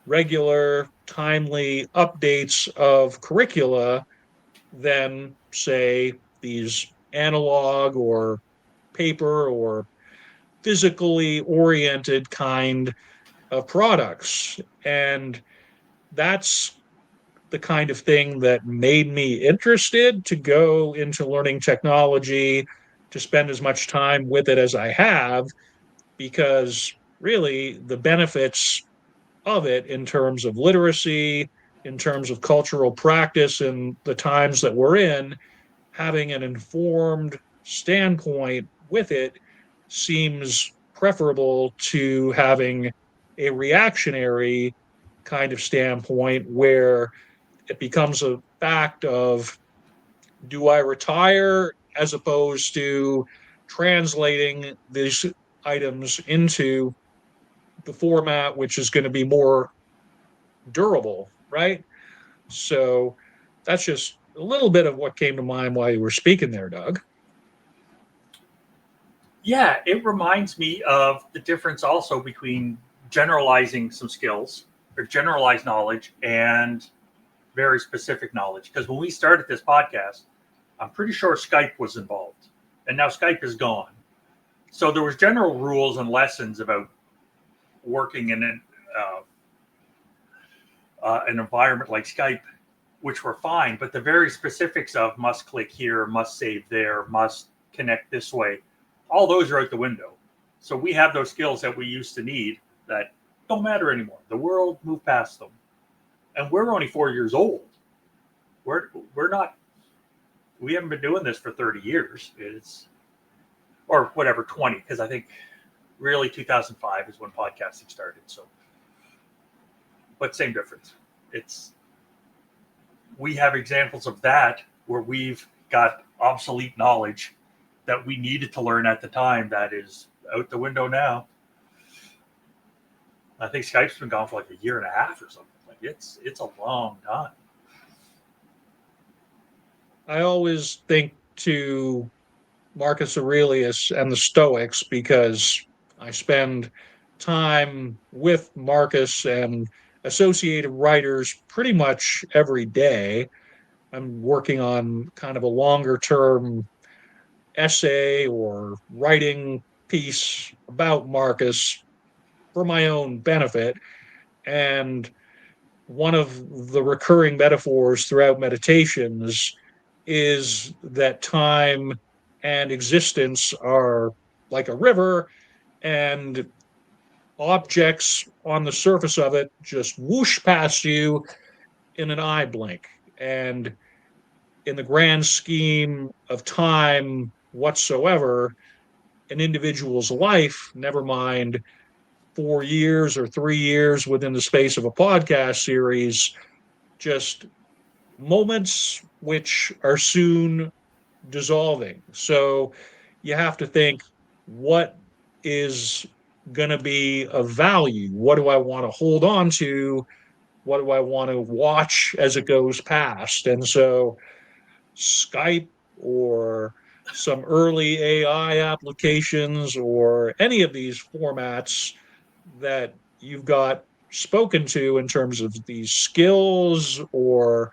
regular, timely updates of curricula than, say, these analog or paper or physically oriented kind of products. And that's the kind of thing that made me interested to go into learning technology, to spend as much time with it as I have, because really the benefits of it in terms of literacy, in terms of cultural practice in the times that we're in, having an informed standpoint with it seems preferable to having a reactionary kind of standpoint where it becomes a fact of, do I retire, as opposed to translating these items into the format which is going to be more durable, right? So that's just a little bit of what came to mind while you were speaking there, Doug. Yeah, it reminds me of the difference also between generalizing some skills or generalized knowledge and very specific knowledge. Because when we started this podcast, I'm pretty sure Skype was involved, and now Skype is gone. So there was general rules and lessons about working in an environment like Skype, which were fine, but the very specifics of must click here, must save there, must connect this way, all those are out the window. So we have those skills that we used to need that don't matter anymore. The world moved past them. And we're only 4 years old. We're not, we haven't been doing this for 30 years. Or whatever, 20, because I think really 2005 is when podcasting started. So, but same difference. We have examples of that where we've got obsolete knowledge that we needed to learn at the time that is out the window now. I think Skype's been gone for like a year and a half or something. Like it's a long time. I always think to Marcus Aurelius and the Stoics because I spend time with Marcus and associated writers pretty much every day. I'm working on kind of a longer term essay or writing piece about Marcus for my own benefit. And one of the recurring metaphors throughout meditations is that time and existence are like a river, and objects on the surface of it just whoosh past you in an eye blink. And in the grand scheme of time whatsoever, an individual's life, never mind 4 years or 3 years within the space of a podcast series, just moments which are soon dissolving. So you have to think, what is going to be of value? What do I want to hold on to? What do I want to watch as it goes past? And so Skype or some early AI applications or any of these formats that you've got spoken to in terms of these skills or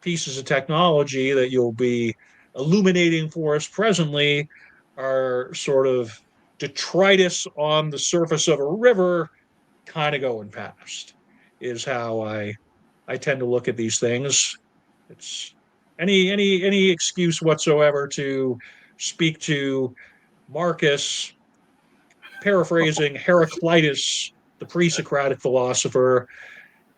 pieces of technology that you'll be illuminating for us presently are sort of detritus on the surface of a river kind of going past. is how I tend to look at these things. It's any excuse whatsoever to speak to Marcus, paraphrasing Heraclitus, the pre-Socratic philosopher.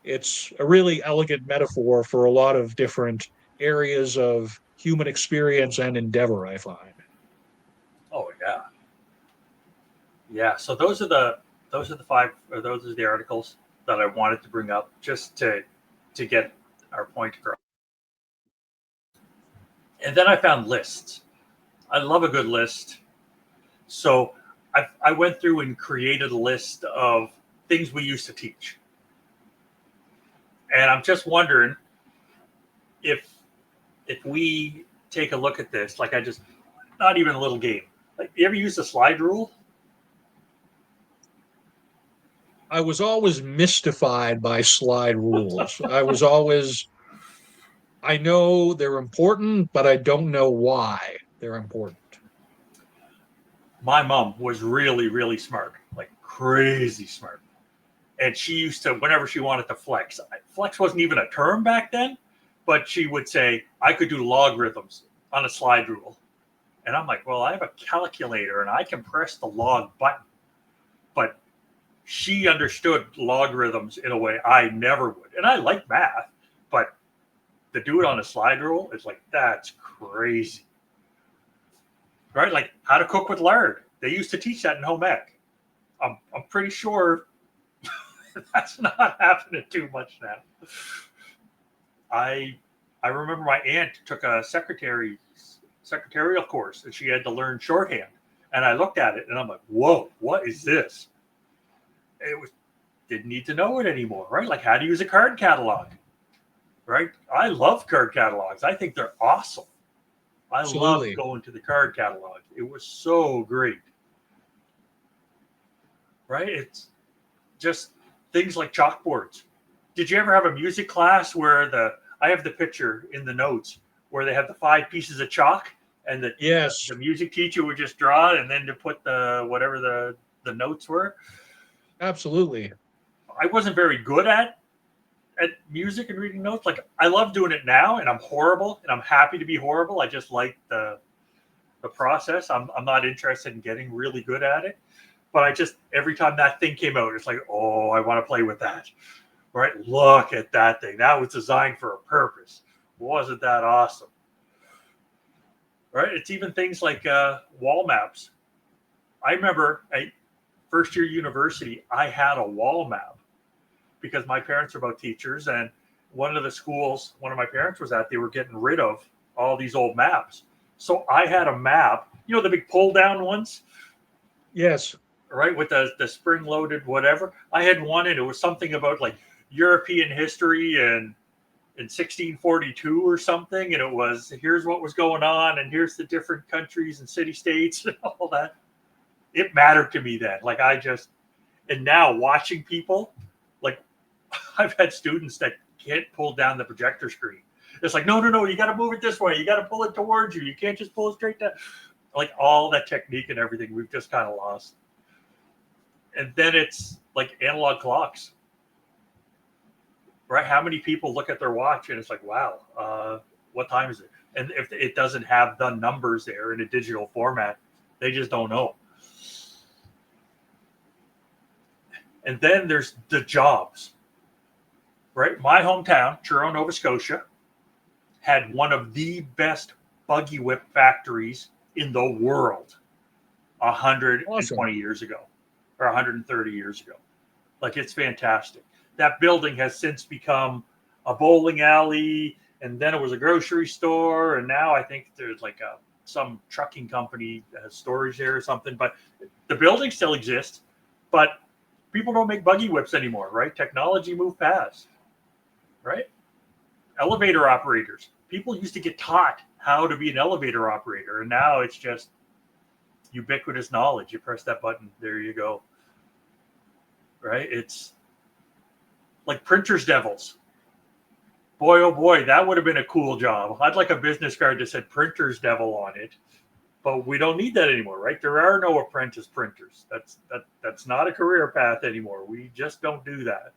It's a really elegant metaphor for a lot of different areas of human experience and endeavor, I find. Oh yeah, yeah. So those are the five, or those are the articles that I wanted to bring up just to get our point across. And then I found lists. I love a good list. So I went through and created a list of things we used to teach. And I'm just wondering if we take a look at this, like not even a little game. Like, you ever use the slide rule? I was always mystified by slide rules. I know they're important, but I don't know why they're important. My mom was really, really smart, like crazy smart. And she used to, whenever she wanted to flex wasn't even a term back then, but she would say, I could do logarithms on a slide rule. And I'm like, well, I have a calculator and I can press the log button. But she understood logarithms in a way I never would. And I like math, but to do it on a slide rule, it's like, that's crazy. Right? Like how to cook with lard. They used to teach that in home ec. I'm pretty sure that's not happening too much now. I remember my aunt took a secretarial course and she had to learn shorthand. And I looked at it and I'm like, whoa, what is this? Didn't need to know it anymore, right? Like how to use a card catalog, right? I love card catalogs. I think they're awesome. I love Absolutely. going to the card catalog. It was so great, right? It's just things like chalkboards. Did you ever have a music class where I have the picture in the notes where they have the 5 pieces of chalk and Yes, the music teacher would just draw it and then to put the whatever the notes were. absolutely. I wasn't very good at music and reading notes. Like I love doing it now, and I'm horrible, and I'm happy to be horrible. I just like the process. I'm not interested in getting really good at it, but I just every time that thing came out, it's like, oh, I want to play with that. Right? Look at that thing. That was designed for a purpose. Wasn't that awesome? Right? It's even things like wall maps. I remember at first year university, I had a wall map because my parents are both teachers, and one of the schools one of my parents was at, they were getting rid of all these old maps. So I had a map, the big pull down ones, Yes, right, with the spring loaded whatever. I had one, and it was something about like European history and in 1642 or something, and it was here's what was going on, and here's the different countries and city states and all that. It mattered to me then. Like and now watching people, like I've had students that can't pull down the projector screen. It's like, no, you got to move it this way. You got to pull it towards you. You can't just pull it straight down. Like all that technique and everything, we've just kind of lost. And then it's like analog clocks, right? How many people look at their watch and it's like, wow, what time is it? And if it doesn't have the numbers there in a digital format, they just don't know. And then there's the jobs, right? My hometown, Truro, Nova Scotia, had one of the best buggy whip factories in the world 120 years ago or 130 years ago. Like, it's fantastic. That building has since become a bowling alley, and then it was a grocery store, and now I think there's like some trucking company that has storage there or something. But the building still exists, but people don't make buggy whips anymore, right? Technology moved past, right? Elevator operators. People used to get taught how to be an elevator operator, and now it's just ubiquitous knowledge. You press that button, there you go. Right? It's like printers devils. Boy, oh boy, that would have been a cool job. I'd like a business card that said printers devil on it. But we don't need that anymore, right? There are no apprentice printers. That's not a career path anymore. We just don't do that.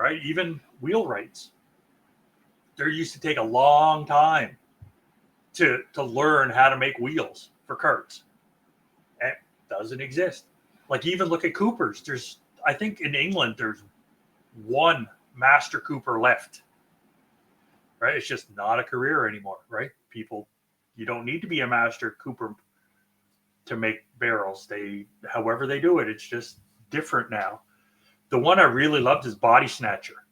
right? Even wheelwrights. There used to take a long time to learn how to make wheels for carts. It doesn't exist. Like even look at Coopers. I think in England there's one master Cooper left. Right? It's just not a career anymore, right? People, you don't need to be a master Cooper to make barrels. However they do it, it's just different now. The one I really loved is Body Snatcher.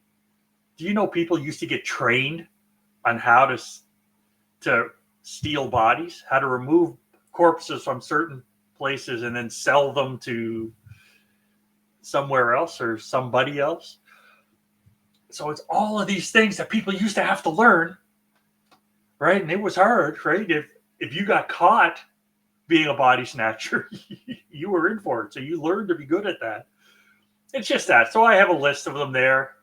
Do you know people used to get trained on how to steal bodies, how to remove corpses from certain places and then sell them to somewhere else or somebody else? So it's all of these things that people used to have to learn, right? And it was hard, right? If you got caught being a body snatcher, you were in for it. So you learned to be good at that. It's just that. So I have a list of them there,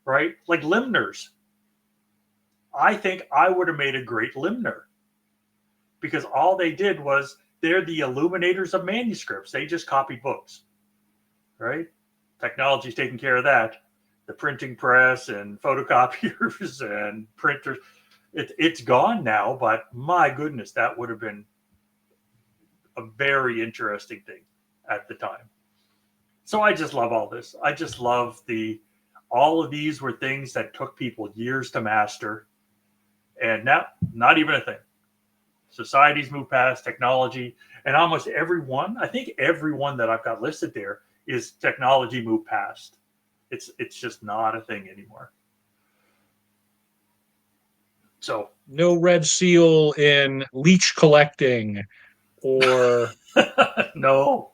right? Like limners. I think I would have made a great limner because all they did was they're the illuminators of manuscripts. They just copied books, right? Technology's taking care of that. The printing press and photocopiers and printers, it's gone now, but my goodness, that would have been a very interesting thing at the time. So I just love all this. I just love all of these were things that took people years to master. And now, not even a thing. Society's moved past technology, and almost everyone, I think everyone that I've got listed there is technology moved past. It's just not a thing anymore. So no red seal in leech collecting, or no.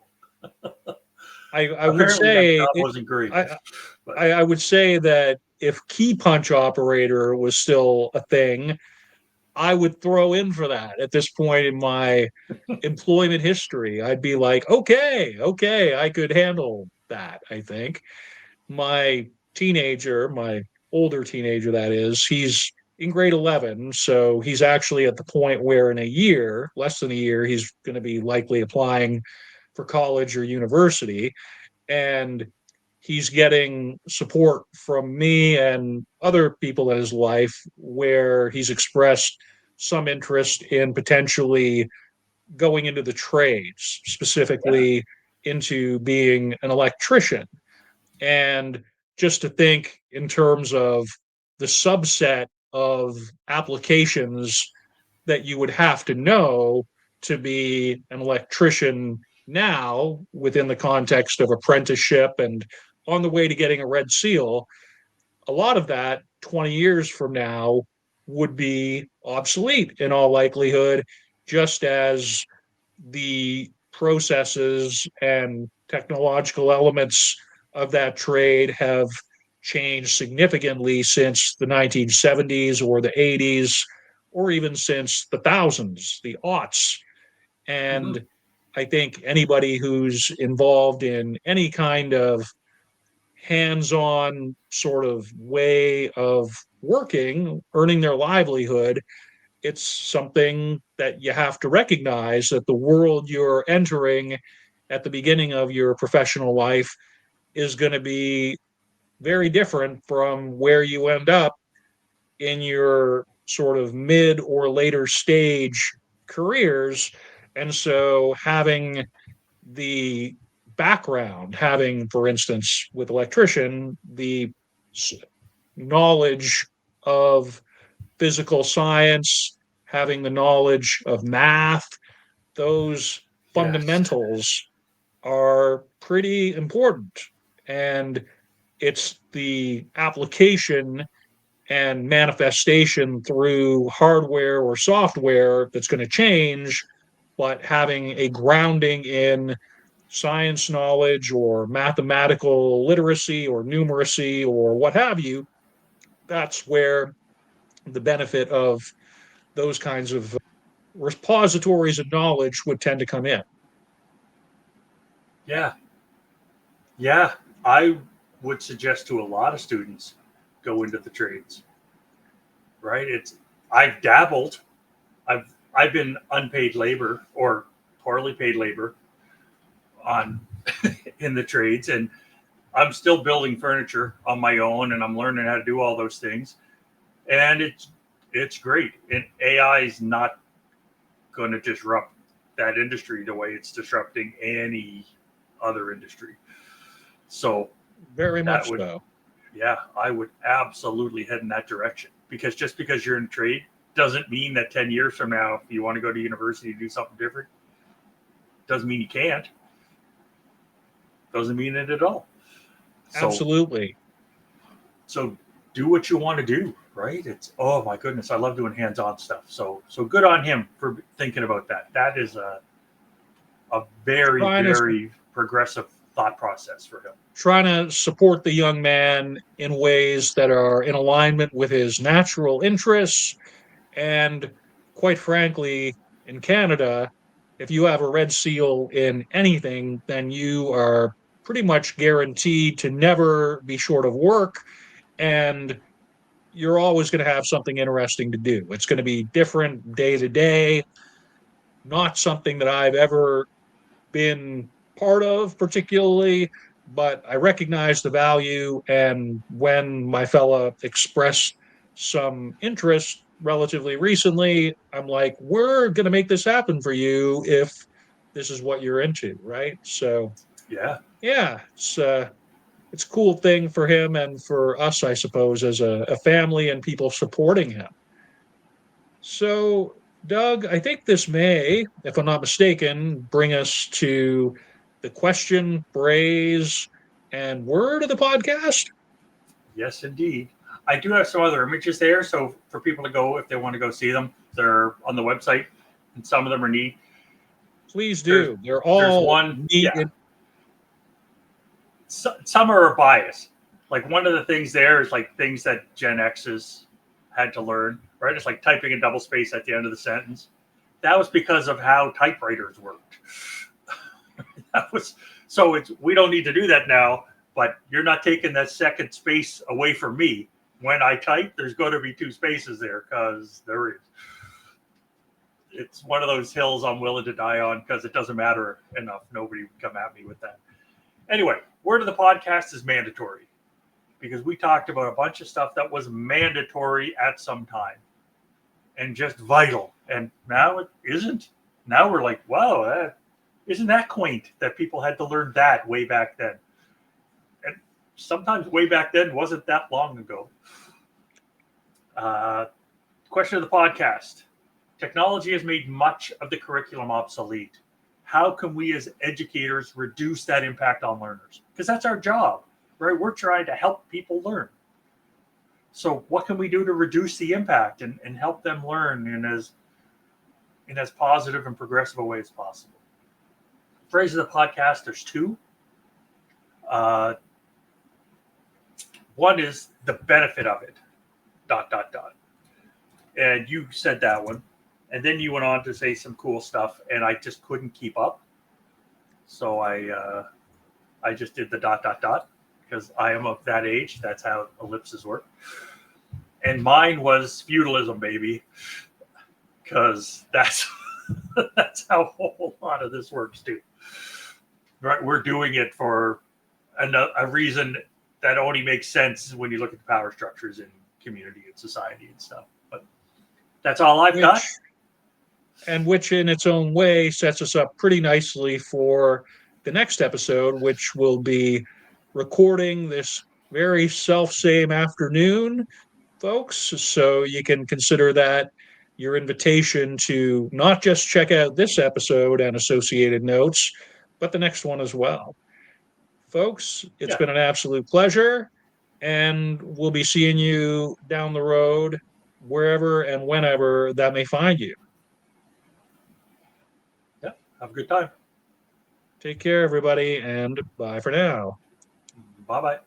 I would say that wasn't great. I would say that if key punch operator was still a thing, I would throw in for that at this point in my employment history. I'd be like, okay, I could handle that. I think my older teenager, that is, he's in grade 11. So he's actually at the point where in less than a year, he's going to be likely applying for college or university. And he's getting support from me and other people in his life where he's expressed some interest in potentially going into the trades, specifically into being an electrician. And just to think in terms of the subset of applications that you would have to know to be an electrician now within the context of apprenticeship and on the way to getting a red seal, a lot of that 20 years from now would be obsolete in all likelihood, just as the processes and technological elements of that trade have changed significantly since the 1970s or the 80s, or even since the thousands, the aughts. And I think anybody who's involved in any kind of hands-on sort of way of working, earning their livelihood, it's something that you have to recognize that the world you're entering at the beginning of your professional life is going to be very different from where you end up in your sort of mid or later stage careers. And so having the background, having, for instance, with electrician, the knowledge of physical science, having the knowledge of math, those fundamentals are pretty important. And it's the application and manifestation through hardware or software that's going to change, but having a grounding in science knowledge or mathematical literacy or numeracy or what have you, that's where the benefit of those kinds of repositories of knowledge would tend to come in. Yeah. I would suggest to a lot of students go into the trades. Right? I've dabbled. I've been unpaid labor or poorly paid labor in the trades, and I'm still building furniture on my own, and I'm learning how to do all those things. And it's great. And AI is not going to disrupt that industry the way it's disrupting any other industry. So Very much would, so. yeah, I would absolutely head in that direction, because just because you're in trade doesn't mean that 10 years from now, if you want to go to university to do something different, doesn't mean you can't. Doesn't mean it at all. Absolutely. So do what you want to do, right? It's, oh my goodness, I love doing hands-on stuff. So good on him for thinking about that. That is a very, very progressive thought process for him. Trying to support the young man in ways that are in alignment with his natural interests. And quite frankly, in Canada, if you have a red seal in anything, then you are pretty much guaranteed to never be short of work. And you're always going to have something interesting to do. It's going to be different day to day, not something that I've ever been part of particularly, but I recognize the value. And when my fella expressed some interest relatively recently, I'm like, we're going to make this happen for you if this is what you're into, right? So yeah, it's a cool thing for him and for us, I suppose, as a family and people supporting him. So, Doug, I think this may, if I'm not mistaken, bring us to the question, phrase, and word of the podcast. yes, indeed. I do have some other images there, so for people to go, if they want to go see them, they're on the website, and some of them are neat. Please do. They're all there's one, neat. Yeah. Some are a bias. Like one of the things there is like things that Gen X's had to learn, right? It's like typing a double space at the end of the sentence. That was because of how typewriters worked. We don't need to do that now, but you're not taking that second space away from me. When I type, there's going to be two spaces there, because there is. It's one of those hills I'm willing to die on, because it doesn't matter enough. Nobody would come at me with that. Anyway, word of the podcast is mandatory, because we talked about a bunch of stuff that was mandatory at some time and just vital. And now it isn't. Now we're like, wow, isn't that quaint that people had to learn that way back then? And sometimes way back then wasn't that long ago. Question of the podcast. Technology has made much of the curriculum obsolete. How can we as educators reduce that impact on learners? Because that's our job, right? We're trying to help people learn. So what can we do to reduce the impact and help them learn in as positive and progressive a way as possible? Phrase of the podcast, there's two. One is the benefit of it, ... And you said that one. And then you went on to say some cool stuff, and I just couldn't keep up. So I just did the ... because I am of that age. That's how ellipses work. And mine was feudalism, baby, because that's how a whole lot of this works too. Right? We're doing it for a reason that only makes sense when you look at the power structures in community and society and stuff. But that's all I've got. And which in its own way sets us up pretty nicely for the next episode, which will be recording this very self-same afternoon, folks. So you can consider that your invitation to not just check out this episode and associated notes, but the next one as well. Folks, it's been an absolute pleasure, and we'll be seeing you down the road, wherever and whenever that may find you. Have a good time. Take care, everybody, and bye for now. Bye-bye.